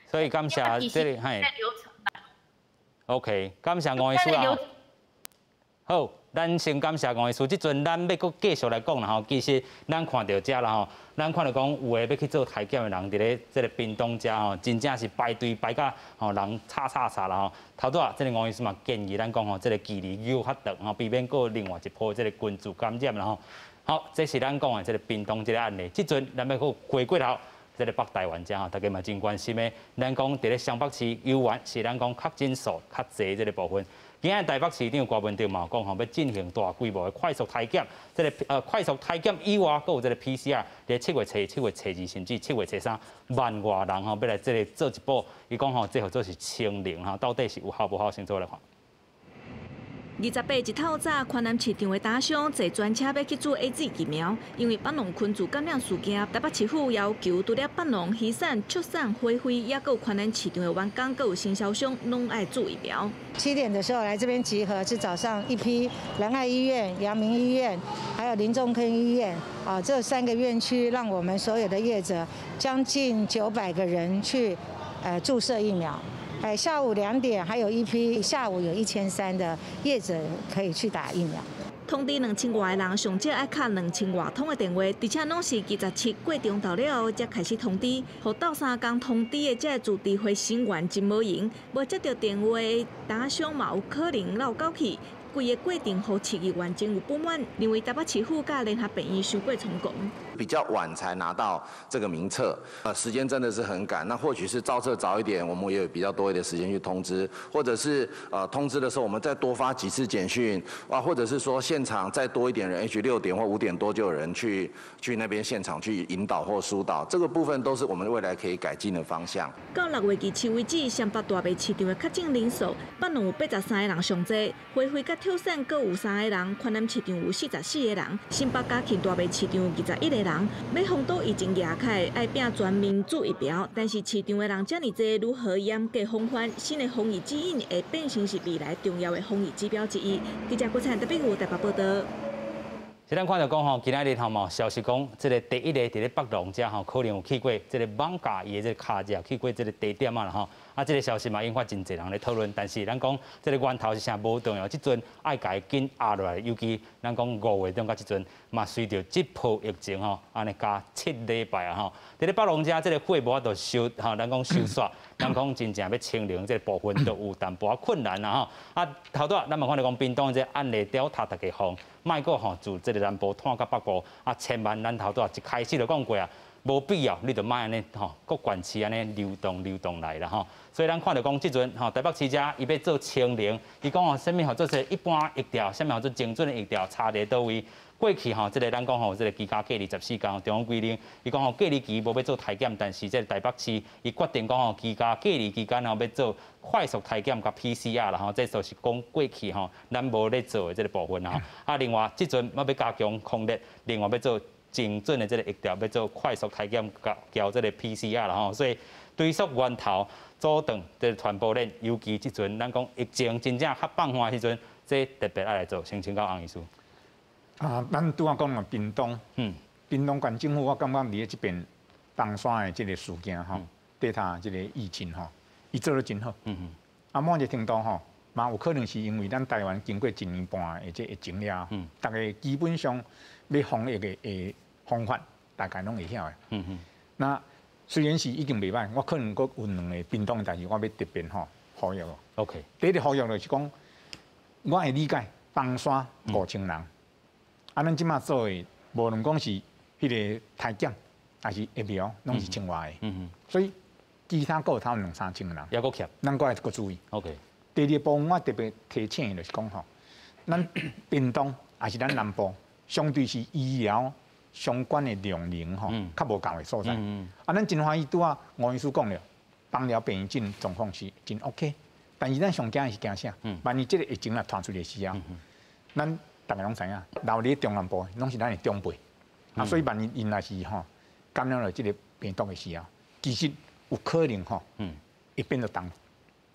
所以感谢这里嘿。流程啦。OK， 感谢王医师啊。好，咱先感谢王医师。即阵咱要搁继续来讲啦吼，其实咱看到遮啦吼，咱看到讲有诶要去做体检的人，伫咧即个屏东遮吼，真正是排队排甲吼人叉啦吼。头拄啊，即个王医师嘛建议咱讲吼，即个距离又较长吼，避免搁另外一波即个群组感染啦吼。好，这是咱讲的这个屏东这个案例。即阵咱要去回过头，这个北台湾遮吼，大家嘛真关心的。咱讲伫咧湘北市游玩是咱讲确诊数较侪这个部分。今日台北市长郭文哲嘛讲吼，要进行大规模的快速体检。这个快速体检以外，还有这个 PCR， 伫7月初、7月初2，甚至7月初3，万外人吼要来这里做一步。伊讲吼，这号做是清零哈，到底是有效无效？先做来看。28日透早，宽南市场的打商坐专车要去做 AZ 疫苗，因为北农群组感染事件，台北市府要求除了北农、鱼产、畜产、花卉，也有宽南市场的员工、有经销商，拢爱做疫苗。7点的时候来这边集合，是早上一批仁爱医院、阳明医院，还有林仲坑医院啊，这3个院区，让我们所有的业者将近900个人去注射疫苗。下午2点还有一批，下午有1300的业者可以去打疫苗。通知2000外的人，上少爱卡2000外通的电话，而且拢是27过中昼了后才开始通知，互斗3天通知的这自治会成员真无闲，无接到电话的打商嘛有可能闹搞去。规个过程，互市议员真有不满，认为台北市府甲联合病院伤过成功。比较晚才拿到这个名册，时间真的是很赶。那或许是造册早一点，我们也有比较多一点时间去通知，或者是通知的时候我们再多发几次简讯，或者是说现场再多一点人 ，6点或5点多就有人去那边现场去引导或疏导，这个部分都是我们未来可以改进的方向。到6月27为止，湘北大卖市场的确诊人数，北农有83个人上侪，花卉甲跳伞各有3个人，宽南市场有44个人，新北嘉庆大卖市场有21个人。要封堵疫情牙开，爱拼全民做疫苗，但是市场的人这么多，如何严格防范新的防疫指引，会变成是未来重要的防疫指标之一。记者郭灿台北台北报道。是咱看到讲吼，今仔日吼嘛，消息讲，这个第一个伫咧北农遮吼，可能有去过这个网咖伊的这个卡者，去过这个地点啊啦吼。啊，这个消息嘛引发真侪人咧讨论，但是咱讲这个源头是啥无重要，即阵爱家紧压落来，尤其咱讲5月中到即阵嘛，随着这波疫情吼，安尼加7礼拜啊吼，伫咧北农遮这个货无法度收吼，咱讲收煞，咱讲真正要清零这个部分都有淡薄仔困难啊吼。啊，头拄咱嘛看到讲屏东这案例调查大家防，莫个吼自这个南部拖到北部啊，千万咱头拄一开始就讲过啊。无必要，你就莫安尼吼，各县市安尼流动来啦吼。所以咱看到讲即阵吼，台北市遮伊要做清零，伊讲吼，啥物吼做一般疫调，啥物吼做精准的疫调，差伫倒位。过去吼，这个咱讲吼，这个居家隔离14天，中央规定，伊讲吼隔离期无要做体检，但是这个台北市伊决定讲吼，居家隔离期间吼要做快速体检甲 PCR 啦吼，这就是讲过去吼，咱无咧做的这个部分啦。啊，另外即阵要加强抗疫，另外要做精准的这个疫调，要做快速体检交这个 PCR 啦吼，所以追溯源头，阻断这个传播链，尤其即阵咱讲疫情真正较放缓的时阵，这特别爱来做，先请教洪医师。啊，咱拄仔讲了屏东，屏东县政府我感觉伫咧即边东山的即个事件吼，对他即个疫情吼，伊做得真好。啊，某一个程度吼，嘛有可能是因为咱台湾经过1年半的这疫情了，大家基本上要防疫的方法，大概拢会晓的。那虽然是已经袂歹，我可能阁有2个屏东的代志，我要特别吼呼吁。OK。第一个呼吁就是讲，我会理解东山5000人，啊，咱即马做的无论讲是迄个体检，还是疫苗，拢是1000外的。所以其他阁有他们2、3千人，也阁欠，咱阁要阁注意。OK。第二部分我特别提醒的就是讲吼，咱屏东还是咱南部，相对是医疗相关的量能吼，较无够的所在。啊，咱真欢喜拄啊，吴医师讲了，放疗病症状况是真 OK， 但是咱上惊的是惊啥？万一这个疫情若传出来时候，咱大家拢知影，留伫中南部拢是咱的中辈，啊，所以万一因若是吼感染了这个病毒的时候，其实有可能吼，会变做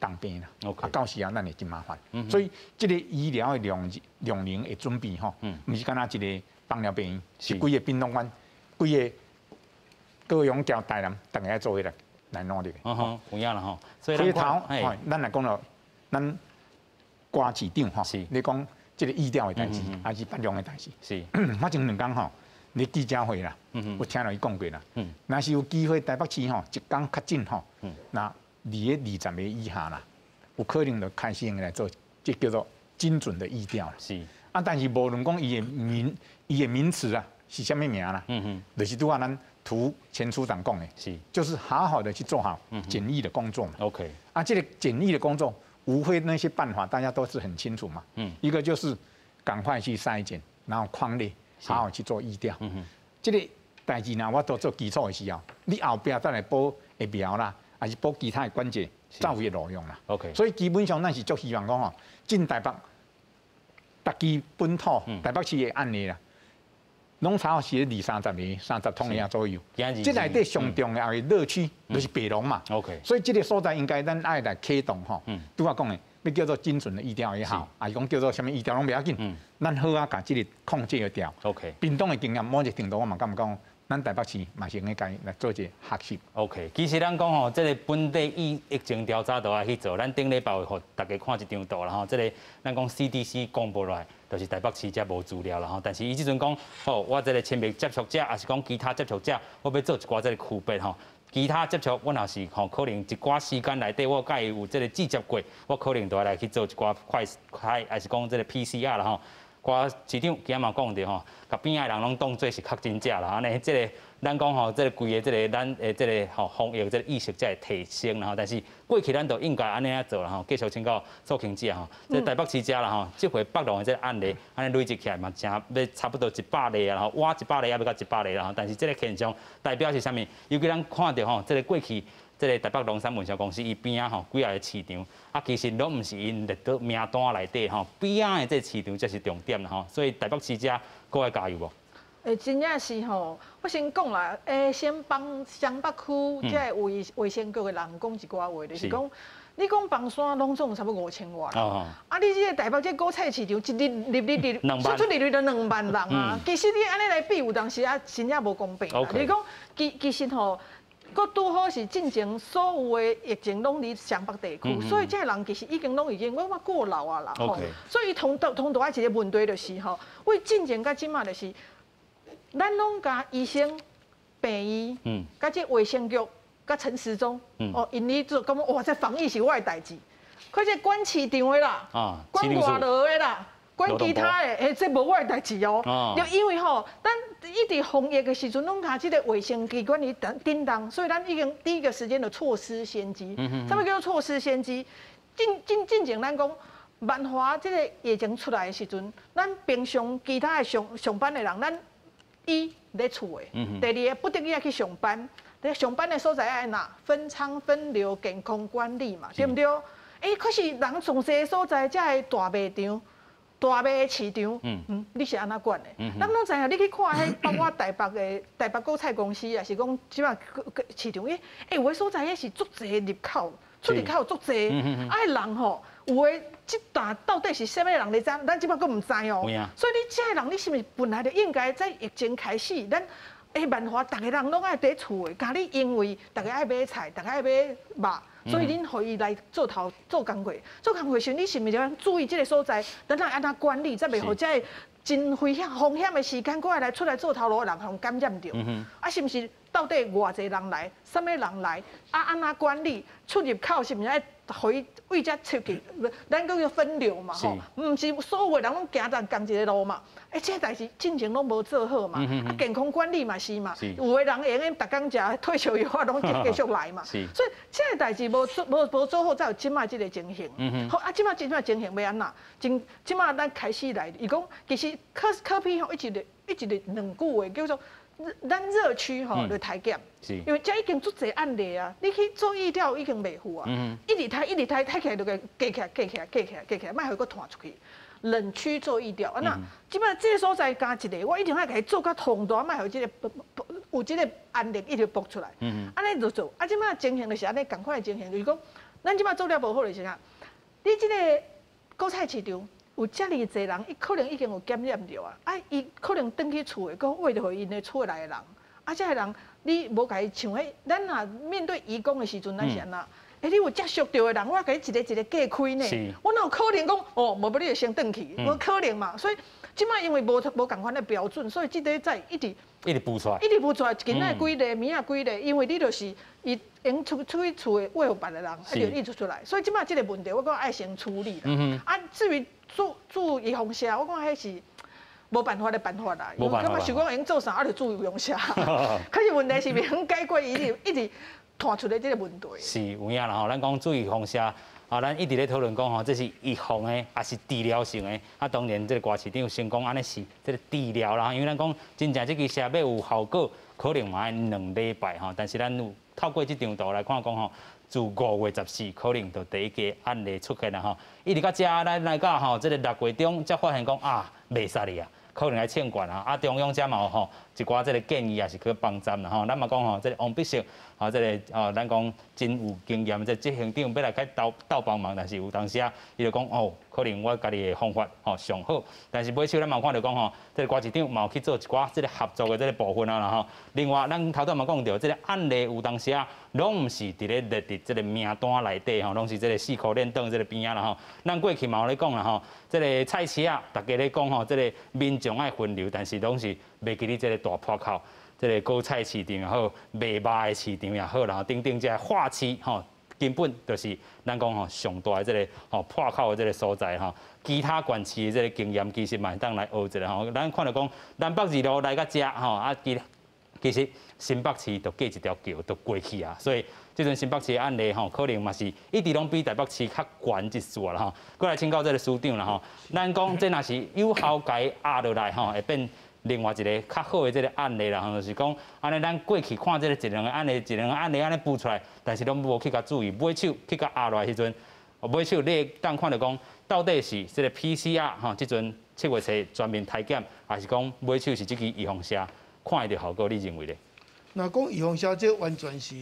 当病啦。啊，到时啊，咱会真麻烦。所以这个医疗的量能的准备吼，唔是干那一个放疗病院，是规个屏东县、规个高雄、交台南，大家做伙来努力。有影啦吼。所以回头，咱来讲到咱瓜市长吼，你讲这个医疗的代志，还是不良的代志。是，我前2天吼，你记者会啦，我听到伊讲过啦。若是有机会台北市吼，一天较紧吼，那20个以下啦，有可能就开始来做，这叫做精准的医疗。是。啊，但是无论讲伊的名词啊是啥物名啦，就是拄啊咱前处长讲的，是，就是好好的去做好检疫的工作嘛。OK。啊，这个检疫的工作，无非那些办法大家都是很清楚嘛。一个就是赶快去筛检，然后匡列，好好去做疫调。这个代志呢，我都做基础的时候，你后边再来补疫苗啦，还是补其他的关节，照会路用啦。OK。所以基本上咱是足希望讲吼，进台北。特区本土台北市的案例啦，拢差不多是20-30个、30通遐左右。这内底上重要的乐趣就是北农嘛。OK。所以这个所在应该咱爱来启动吼。拄我讲的，要叫做精准的医疗也好，还是讲叫做什么医疗拢不要紧。咱好啊，把这个控制掉。OK。屏东的经验某一程度，我嘛敢讲，咱台北市嘛是应该来做一个学习。OK。其实咱讲吼，这个本地疫情调查都要去做，咱顶礼拜会互大家看一张图啦吼，这个咱讲 CDC 公布来。就是台北市才无资料啦吼，但是伊即阵讲，吼，我这个亲密接触者，还是讲其他接触者，我要做一寡这个区别吼。其他接触，我若是吼，可能一寡时间内底，我甲伊有这个接过，我可能都要来去做一寡快，还是讲这个 PCR 啦吼。寡市长今嘛讲着吼，甲边仔人拢当做是确诊者啦，安尼这个咱讲吼，这个规个这个咱这个吼防疫这个意识才会提升啦吼。但是过去咱都应该安尼做啦吼，继续请教苏卿姐吼。这台北市遮啦吼，这回北农的这个案例，安尼累积起来嘛，成要差不多100例啊，然后挖100例也要到100例啦吼。但是这个现象代表是啥物？尤其咱看到吼，这个过去。这个台北农产文销公司伊边仔吼，几啊个市场，啊其实拢毋是因列到名单内底吼，边仔的这市场才是重点啦吼，所以台北市遮各位加油无？真正是吼，我先讲啦，先帮湘北区即个卫生局的人讲一寡话，就是讲，你讲房山拢总差不多5000外啦，啊你这个台北这果菜市场一日出入就2万人啊，其实你安尼来比，有当时啊真正无公平。你讲其实吼。佮拄好是进前所有的疫情拢伫湘北地区，所以这人其实已经我过劳啊啦吼。所以同大一个问题就是吼，为进前甲即马就是，咱拢甲医生、病医，甲这卫生局、甲陈时中，因你做感觉哇，这防疫是我的代志，可这管市场的啦，管外劳的啦。管其他的，这无我的代志哦。就因为吼，咱一直防疫的时阵，拢甲这个卫生机关哩叮当，所以咱已经第一个时间就错失先机。什么叫做错失先机？进前咱讲万华这个疫情出来的时阵，咱平常其他的上班的人，咱伊咧厝的，第二个不得已要去上班，上班的所在爱哪？分仓分流、健康管理嘛，对不对？可是人从这个所在，才系大卖场。大卖的市场，你是安怎管的？咱拢知影，你去看迄包括台北果菜公司，也是讲即摆市场，有的所在迄是足侪入口，出入口足侪，人吼，有的即段到底是啥物人咧知？咱即摆佫唔知哦。所以你这个人，你是毋是本来就应该在疫情开始，咱万华逐个人拢爱伫厝的，家己因为逐个爱买菜，逐个爱买肉。所以恁互伊来做工课，时你是毋是要注意这个所在，咱来安怎管理，才袂互这真危险、风险的时间，过来出来做头路的人互感染着。是毋是到底偌济人来，什么人来，安怎管理出入口是毋是爱互伊为遮出去？咱讲叫分流嘛，吼，毋是所有的人拢行同一个路嘛。这代志进前拢无做好嘛，健康管理嘛是嘛，有的人会用逐工食退烧药啊，拢继续来嘛。所以这个代志无做好，才有即卖这个情形。好啊，即卖情形要安怎？即卖咱开始来，伊讲其实科批吼一直2句话叫做。咱热区吼就抬减，因为这已经足侪案例啊，你去做疫调已经袂赴啊，一直抬起来就加起来，莫互佫弹出去。冷区做疫调，那即摆这个所在加一个，我一定要甲伊做较宏大，莫互这个有这个案例一直爆出来。安尼就做，即摆情形就是安尼，共款的情形就是讲，咱即摆做了无好就是啥？你即个果菜市场有遮尔侪人，伊可能已经有感染着啊，伊可能转去厝诶，讲喂着因诶厝内诶人，遮个人你无甲伊像迄，咱若面对移工诶时阵，咱是安那？你有接触到的人，我甲你一个一个隔开呢。我哪有可能讲哦，无你就先转去，无可能嘛。所以即摆因为无共款的标准，所以即个在一直补出来，今仔几个，明仔几个，因为你就是伊用出去厝的喂互别的人，就一直出来。所以即摆即个问题，我讲爱先处理啦。至于注意防射，我讲迄是无办法的办法啦。因为感觉想讲用做啥，就注意防射。可是问题是未能解决，一直看出来这个问题。是有影啦吼，咱讲注意防射。咱一直咧讨论讲吼，这是预防的，还是治疗性的？当然，这个瓜市长先讲安尼是这个治疗啦，因为咱讲真正这支射要有效果，可能嘛要2礼拜吼。但是咱有透过这张图来看讲吼，自5月14，可能就第一个案例出现啦吼。一直到遮，咱来到吼，这个6月中才发现讲袂使哩啊。可能来欠管中央遮嘛有吼一寡这个建议也是去帮站啦吼，咱嘛讲吼，这个王必胜这个咱讲真有经验，这执行长要来去斗帮忙，但是有当时伊就讲可能我家己的方法上好，但是尾手咱嘛有看到讲吼，这个瓜市长嘛有去做一寡这个合作的这个部分啦吼。另外，咱头拄嘛讲到，这个案例有当时拢毋是伫咧列伫这个名单内底吼，拢是这个4颗链灯这个边啦吼。咱过去嘛有咧讲啦吼，这个菜市大家咧讲吼，这个民众爱分流，但是拢是袂记哩这个大破口，这个果菜市场也好，卖肉的市场也好，然后等等这个化市吼。根本就是咱讲吼上大的这个破口的这个所在吼，其他县市的这个经验其实嘛会当来学一下吼。咱看到讲南北二路来到遮吼其实新北市就隔一条桥就过去啊，所以这阵新北市的案例吼，可能嘛是一直拢比台北市较悬一撮啦吼。过来请教这个署长啦吼，咱讲这若是有效解压落来吼，会变另外一个较好的这个案例啦，就是讲安尼咱过去看这个一两个案例安尼补出来，但是拢无去甲注意，买手去甲压落来时阵，买手你当看到讲到底是这个 PCR 吼，即阵7月初全面体检，还是讲买手是这支预防射看会到效果？你认为咧？那讲预防射，这完全是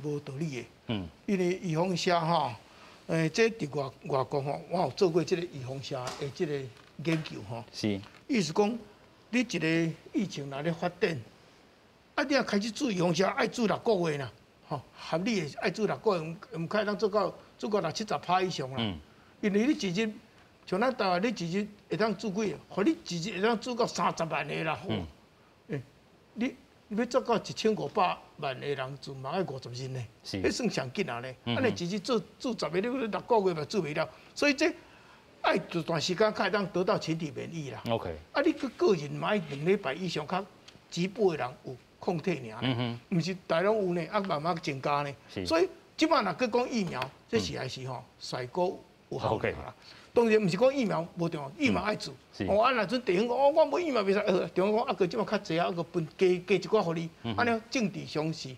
无道理的。因为预防射吼，这伫外国吼，我有做过这个预防射的这个研究吼。是。意思讲。你一个疫情若咧发展，你也开始注意防射，爱注6个月啦，吼，合理的爱注6个月，唔可以当做到60%-70%以上啦。因为你一日像咱台湾，你一日会当注几个？互你一日会当注到30万个啦。你要做到1500万个人，就嘛要50日呢。迄算上紧啊咧。安尼一日注10个，你6个月嘛注袂了，所以这。爱一段时间，才当得到群体免疫啦。OK。你个人嘛爱2礼拜以上，较局部的人有抗体尔。毋是大拢有呢，慢慢增加呢。所以即摆若去讲疫苗，这是还是吼甩锅有效果啦。当然毋是讲疫苗无重要，疫苗爱做。安那阵地方讲我无疫苗袂使，地方讲个即摆较济个分加一寡互你，安尼政治上是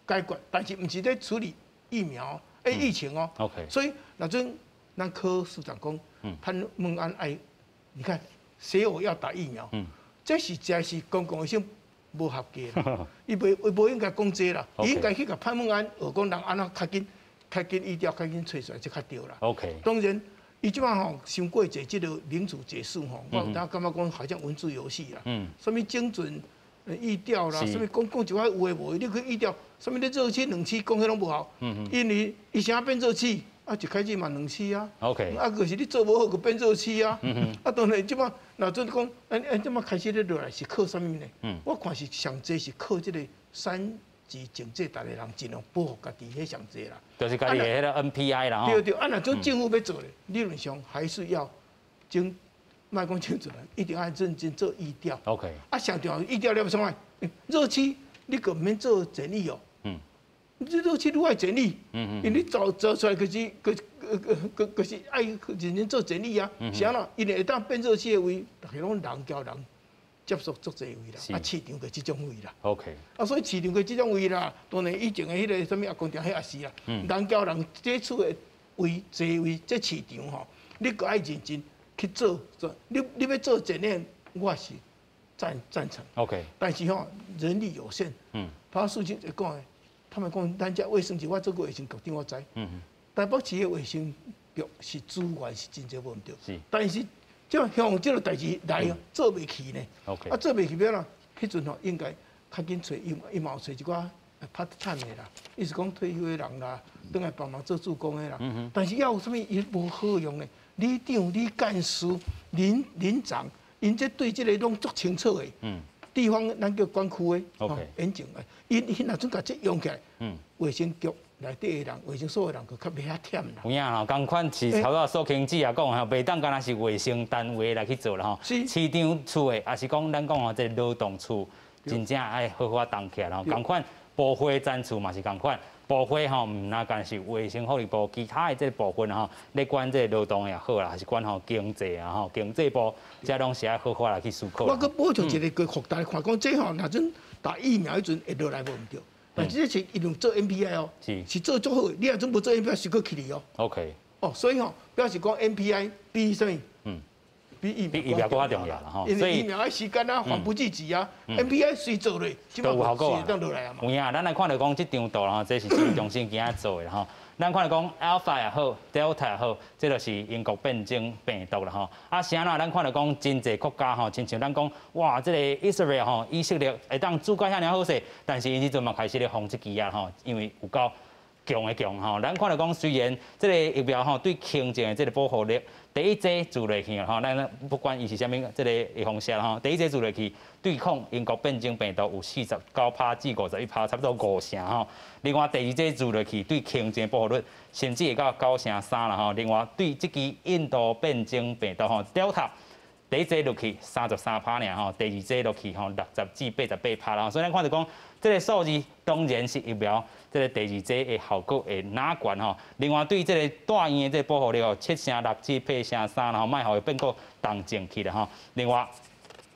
解决，但是毋是咧处理疫苗疫情哦。OK。所以那阵咱柯市长讲。潘孟安爱，你看谁有要打疫苗？这是真是公共卫生无合格，伊无应该讲这啦，伊应该去甲潘孟安学讲人安怎较紧医疗较紧找出来，就较对啦。OK。当然，伊即摆吼伤过济即个民主结束吼，我有当感觉讲好像文字游戏啦。什么精准疫调啦，什么讲一寡有诶无诶，你去疫调，什么你热气冷气讲迄拢无效。因为伊啥变热气？一开始嘛2次啊 ，OK， 就是你做无好，佮变热气啊，当然即摆若准讲，即摆开始咧落来是靠啥物呢？我看是上济是靠即个3级警戒，逐个人尽量保护家己，迄上济啦。就是家己的迄个 NPI 啦。对，若种政府要做咧，理论上还是要莫讲清楚啦，一定要认真做疫调。OK。上重要疫调了要创啥？热气你佮毋免做检疫哦。你热气愈爱检疫，因为你做出来就是爱认真做检疫啊。是安怎？因为会当变热气的位，大家拢人交人接触足侪位啦。市场就即种位啦。OK。所以市场就即种位啦。当然以前的迄个什么工厂迄也是啦。人交人接触的位侪位，这市场吼，你个爱认真去做。你要做检验，我是赞成。OK。但是吼，人力有限。他事情就讲的。他们讲，咱家卫生局，我做过卫生局长，我知。台北市的卫生局是资源是真侪无毋对，但是即向即个代志来做袂起呢。啊，做袂起了啦，迄阵吼应该较紧找伊嘛有找一寡part time的啦，意思讲退休的人啦，倒来帮忙做助攻的啦。但是要有啥物伊无好用呢？里长、里干事、邻长，因这对这个拢足清楚的。地方咱叫管区的，严正的，因若准甲这用起来，卫生局内底的人、卫生所的人，佮较袂遐忝啦。有影吼，共款是头仔苏经济也讲吼，袂当干那是卫生单位来去做啦吼。市长处的，也是讲咱讲吼，这劳动处真正爱好好动起来啦。共款部会展处嘛是共款。部会吼，唔那干是卫生福利部，其他的这部分吼，咧管这劳动也好啦，还是管吼经济啊吼，经济部这拢是爱好好来去思考。我佮补充一个扩大看，讲这吼，若阵打疫苗迄阵会落来无毋对，但是这是一路做 NPI 哦，是做足好，你若阵无做 NPI 是佫起哩哦。OK。哦，所以吼，表示讲 NPI 比啥物？比疫苗更加重要啦吼。因为疫苗爱时间啊，缓不济急啊。NPI 随做咧，都有效果啊。当落来啊嘛。有影，咱来看到讲这张图啦，这是最中心今仔做的吼。咱看到讲 Alpha 也好 ，Delta 也好，这就是英国变种病毒啦吼。啊，是安怎？咱看到讲真济国家吼，亲像咱讲，哇，这个以色列吼，以色列会当主管遐尔好势，但是因即阵嘛开始咧防这支啊吼，因为有够强的强吼。咱看到讲，虽然这个疫苗吼对轻症的这个保护力。第一剂做落去吼，咱不管伊是啥物，这个方式吼，第一剂做落去对抗英国变种病毒有49%至51%，差不多5成吼。另外第二剂做落去对轻症保护率甚至会到9成3啦吼。另外对这支印度变种病毒吼 Delta， 第一剂落去33%尔吼，第二剂落去吼60至88%啦。所以咱看到讲，这个数字当然是疫苗。这个第二剂的效果会哪悬吼？另外对这个住院的这保护力哦，7成6至8成3，然后卖互伊变个动静去了吼。另外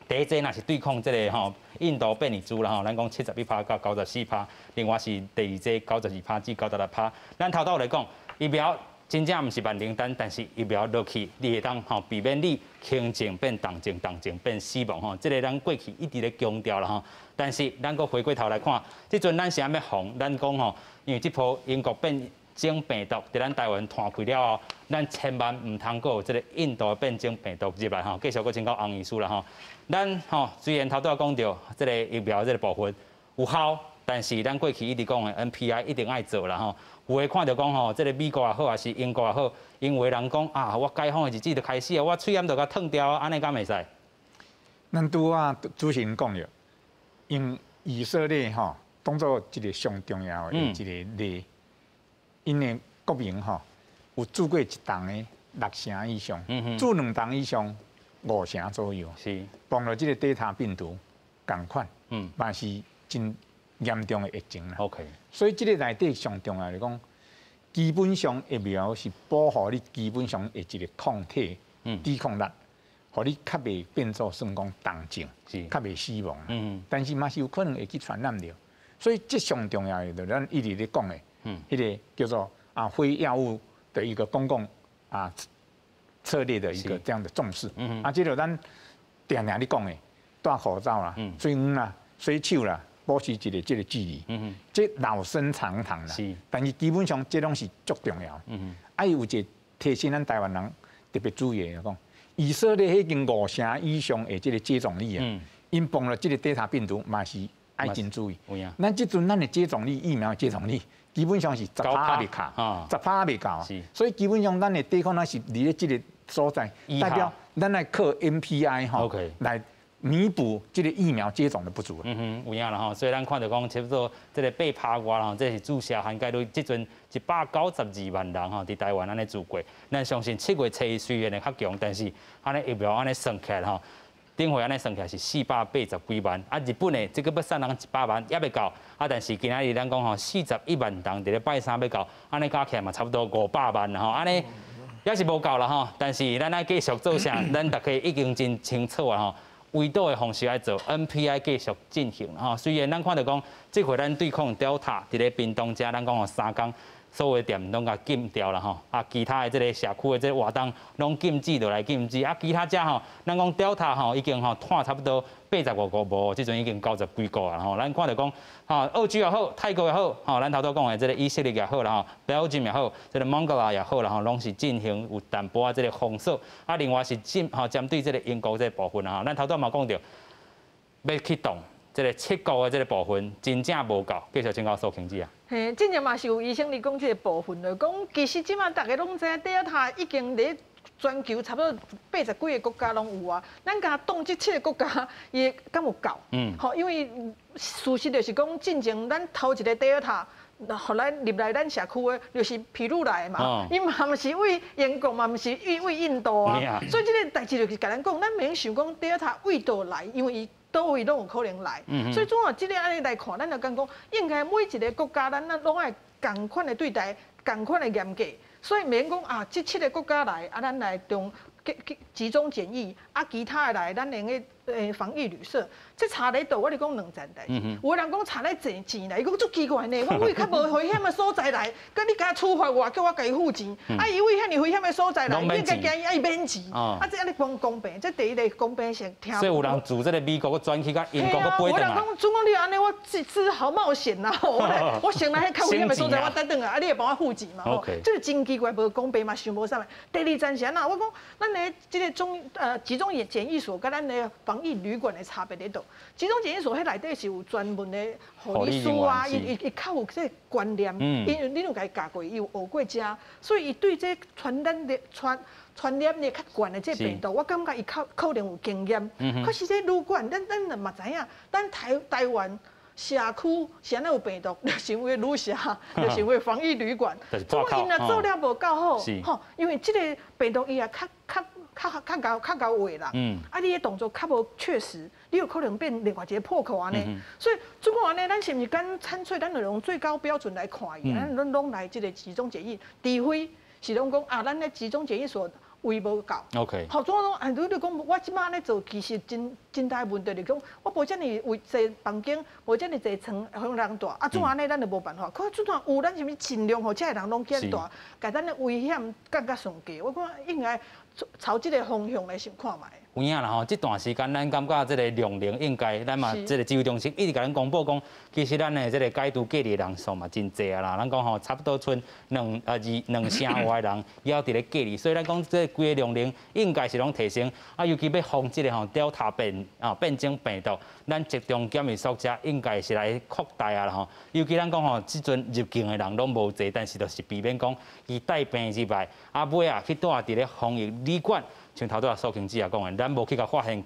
第一剂若是对抗这个吼印度变异株啦吼，咱讲71%到94%，另外是第二剂92%至96%。咱头来讲，疫苗真正毋是万灵丹，但是疫苗落去，你会当吼避免你轻症变重症，重症变死亡吼。这个咱过去一直咧强调啦吼。但是咱个回过头来看，即阵咱是安要防？咱讲吼，因为即波英国变种病毒伫咱台湾传开了后，咱千万唔通过即个印度变种病毒入来吼。继续搁请教洪医师啦吼。咱吼虽然头拄仔讲到即个疫苗即个部分有效，但是咱过去一直讲的 NPI 一定爱做啦吼。有诶看到讲吼，即个美国也好，还是英国也好，因为人讲啊，我解封的日子就开始啊，我喙炎就甲烫掉啊，安尼敢袂使？咱拄啊主持人讲了。用以色列吼当做一个上重要的一个例，因为国民吼有住过1栋的6成以上，住2栋以上5成左右，是碰到这个 Delta 病毒同款，嘛是真严重的疫情啦。OK， 所以这个内底上重要来讲，基本上疫苗是保护你基本上的一个抗体抵抗力。互你较袂变做算讲重症，较袂死亡。但是嘛是有可能会去传染着，所以这上重要的，就咱一直咧讲的，迄个叫做非药物的一个公共策略的一个这样的重视。这个咱定定咧讲的，戴口罩啦、水温啦、洗手啦，保持这个距离。这老生常谈啦。但是基本上这拢是足重要。有一个提醒咱台湾人特别注意的讲。以色列已经5成以上的这个接种率啊，因碰了这个 Delta 病毒嘛是爱真注意。咱这阵咱的接种率疫苗接种率基本上是10%未卡，10%未到，所以基本上咱的抵抗力是离咧这个所在，代表咱来靠 NPI 吼来弥补这个疫苗接种的不足。有影啦吼，所以咱看到讲差不多这个8%外啦，这是注射涵盖率，这阵192万人吼，伫台湾安尼做过。咱相信7月初虽然会较强，但是安尼疫苗安尼算起来吼，顶回安尼算起来是480几万。日本的这个要送人100万也未到，但是今仔日咱讲吼41万人伫咧拜三要到，安尼加起来嘛差不多500万吼，安尼也是无够啦吼。但是咱爱继续做啥？咱大家已经真清楚啊吼。围堵的方式来做 ，NPI 继续进行吼。虽然咱看到讲，这回咱对抗 Delta 伫咧屏东遮，咱讲3天所有的店拢甲禁掉了吼，啊，其他的这个社区的这个活动拢禁止落来禁止，啊，其他遮吼，咱讲 Delta 吼已经吼摊差不多85个无，即阵已经90几个啊吼，咱看到讲吼，澳洲也好，泰国也好，吼，咱头拄讲的这个以色列也好啦吼 ，Belgium 也好，这个孟加拉也好啦吼，拢是进行有淡薄仔这个封锁，啊，另外是针对这个英国这部分啊，咱头拄嘛讲到要启动。这个7国的这个部分真正无够，继续请教苏庆子啊。嘿，真正嘛是有医生伫讲这个部分了，讲其实即马大家拢知，Delta 已经伫全球差不多80几个国家拢有啊。咱甲动这7个国家，伊敢有够？好，因为事实就是讲，进前咱头一个 Delta。互咱入来咱社区的，就是秘鲁来的嘛，伊嘛毋是为英国嘛，毋是为印度啊，所以这个代志就是甲咱讲，咱免想讲 Delta 为倒来，因为伊倒位拢有可能来，所以总啊，这个安尼来看，咱就讲讲，应该每一个国家咱拢爱共款的对待，共款的严格，所以免讲啊，这7个国家来啊，咱来集中检疫，啊，其他的来咱用个防疫旅社，这查咧倒，我咧讲两件代志。有人讲查咧钱钱来，伊讲足奇怪呢。我为较无危险的所在来，佮你甲处罚我，叫我甲伊付钱。啊，伊为遐尔危险的所在来，你甲惊伊爱免钱。啊，这安尼公平，这第一个公平性听。所以有人住这个美国，佮转去甲英国，佮飞转来。有人讲，总讲你安尼，我只好冒险啦。我先来较危险的所在，我等等啊，啊，你会帮我付钱嘛？这是真奇怪，无公平嘛，想无啥物。第二件事啊，我讲咱的这个集中检疫所，甲咱的防疫旅馆的差别在倒。集中检疫所迄内底是有专门的护理师啊，伊较有这观念，因你有甲伊教过，伊有学过遮，所以伊对这传染力较悬的这病毒，我感觉伊可能有经验。可是这旅馆，咱嘛知影，咱台湾。社区是安尼有病毒，就是因为旅社，就是因为防疫旅馆，所以因若做了无够好，吼，因为这个病毒伊也较高危啦，啊，你的动作较无确实，你有可能变另外一个破口安尼，所以主管安尼，咱是毋是干参粹，咱就用最高标准来看伊，咱拢来这个集中检疫，除非是拢讲啊，咱咧集中检疫所。位无够 ，OK。好，总讲，啊，你讲我即马咧做，其实真大问题就是讲，我无遮尔位济房间，无遮尔济床，向人大，啊，怎安尼咱就无办法。可怎样有咱是毋是尽量互遮个人拢减大，甲咱的危险降较上低。我讲应该朝这个方向来想看卖。有影啦吼，这段时间咱感觉这个量能应该，咱嘛这个指挥中心一直甲咱公布讲，其实咱的这个解除隔离人数嘛真济啊啦，咱讲吼差不多剩2成外的人也要伫咧隔离，所以咱讲这规个量能应该是拢提升，啊，尤其要防这个吼 Delta 变种病毒，咱集中检疫所者应该是来扩大啊啦吼，尤其咱讲吼，即阵入境的人拢无济，但是就是避免讲伊带病入来，啊尾啊去住伫咧防疫旅馆。像头拄啊苏庆子也讲的，咱无去甲发现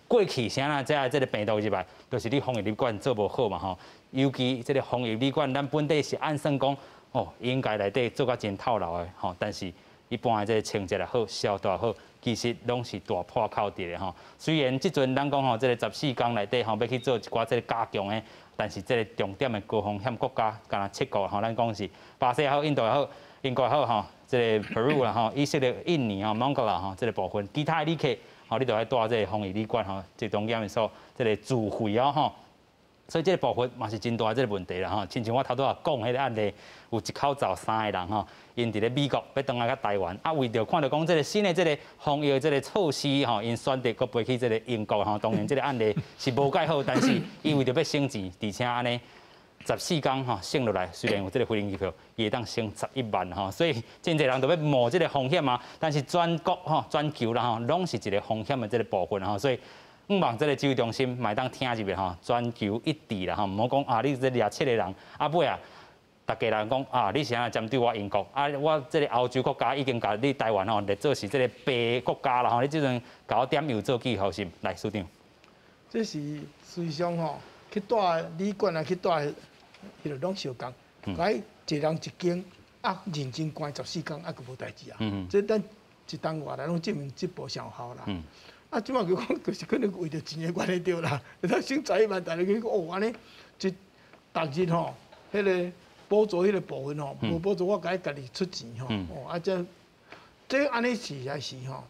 过去啥啦，这个病毒入来，就是你防疫旅馆做无好嘛吼。尤其这个防疫旅馆，咱本地是按算讲，哦，应该内底做甲真套牢的吼。但是一般的这个清洁也好，消毒也好，其实拢是大破口伫的吼。虽然即阵咱讲吼，这个14天内底吼要去做一寡这个加强的，但是这个重点的高风险国家，敢若7个吼，咱讲是巴西也好，印度也好，英国也好吼。这个 Peru 啦吼，以色列、印尼吼、孟加拉吼，这个部分，其他的旅客吼，你都要住这个防疫旅馆吼，集中检疫所，这个自费哦吼，所以这个部分嘛是真大这个问题啦吼。亲像我头拄啊讲迄个案例，有一口罩3个人吼，因伫咧美国要回来台湾，啊为着看到讲这个新的这个防疫的这个措施吼，因选择佮飞去这个英国吼，当然这个案例是无介好，但是因为着要省钱，而且安尼。14天吼省落来，虽然有这个飞行机票，也当省11万吼，所以真侪人都要冒这个风险啊。但是全国吼、全球啦吼，拢是一个风险的这个部分吼，所以望这个指挥中心买当听入去吼，全球一致啦吼，唔好讲啊，你这27个人啊尾啊，大家人讲啊，你是安针对我英国啊，我这个欧洲国家已经甲你台湾吼列做是这个白国家啦吼，你即阵甲我点又做记号心来署长。这是随上吼去住旅馆啊，去住。伊就拢相共，甲伊一人一间，啊认真关14天，啊，佫无代志啊。这咱一当外来拢证明这步上好啦。啊，即马佢讲，就是可能为着钱的关系对啦，他省11万，但是佢讲哦安尼，一逐日吼，迄个补助迄个部分吼，无补助我家己出钱吼。哦，啊这安尼是还是吼，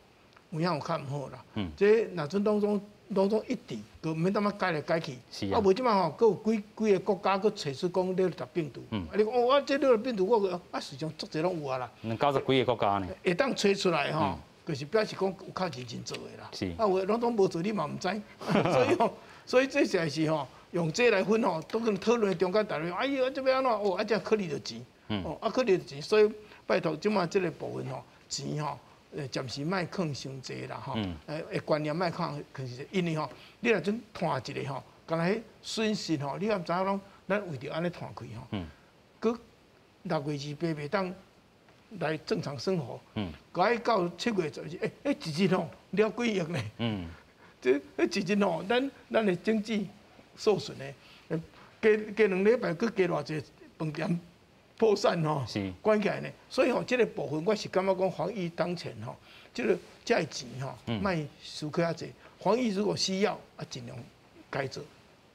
有影有较毋好啦。这若阵当中拢总一致，佮毋免当啊改来改去。是啊，无即摆吼，佮有几个国家佮找出讲了10病毒。啊，你讲哦，我这了10病毒，我实际上足侪拢有啊啦。90几个国家呢？会当找出来吼，就是表示讲有靠认真做的啦。是。啊，有拢总无做，你嘛毋知。所以吼，所以这实在是吼，用这来分吼，都可能讨论中间大家，哎呀，这要安怎？哦，啊，这考虑着钱。哦，啊，考虑着钱，所以拜托，即马这个部分吼，钱吼。暂时莫囥伤济啦吼，观念莫囥伤济，因为吼，你若准摊一个吼，干那迄损失吼，你也毋知影拢，咱为着安尼摊开吼，佮6月28袂当来正常生活，改到7月12日，一日吼了几亿呢？这一日吼，咱的经济受损呢，加2礼拜，佮加偌济饭店。破产吼，关起来呢，所以吼，这个部分我是感觉讲防疫当前吼，这个这钱吼，莫输去遐济。防疫如果需要啊，尽量该做，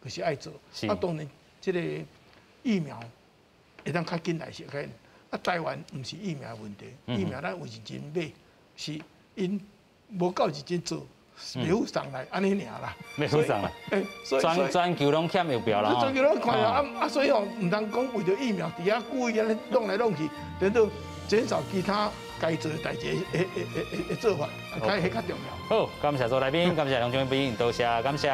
就是爱做。啊，当然，这个疫苗会当较紧来是个。啊，台湾毋是疫苗问题，疫苗咱有认真买，是因无够认真做。袂有上来，安尼尔啦。袂有上来。全球拢欠疫苗啦。全球拢看啊，所以吼，唔通讲为着疫苗，伫遐故意安尼弄来弄去，等到减少其他该做的代志的做法，迄较重要。好，感谢所有来宾，感谢两位来宾，多谢，感谢。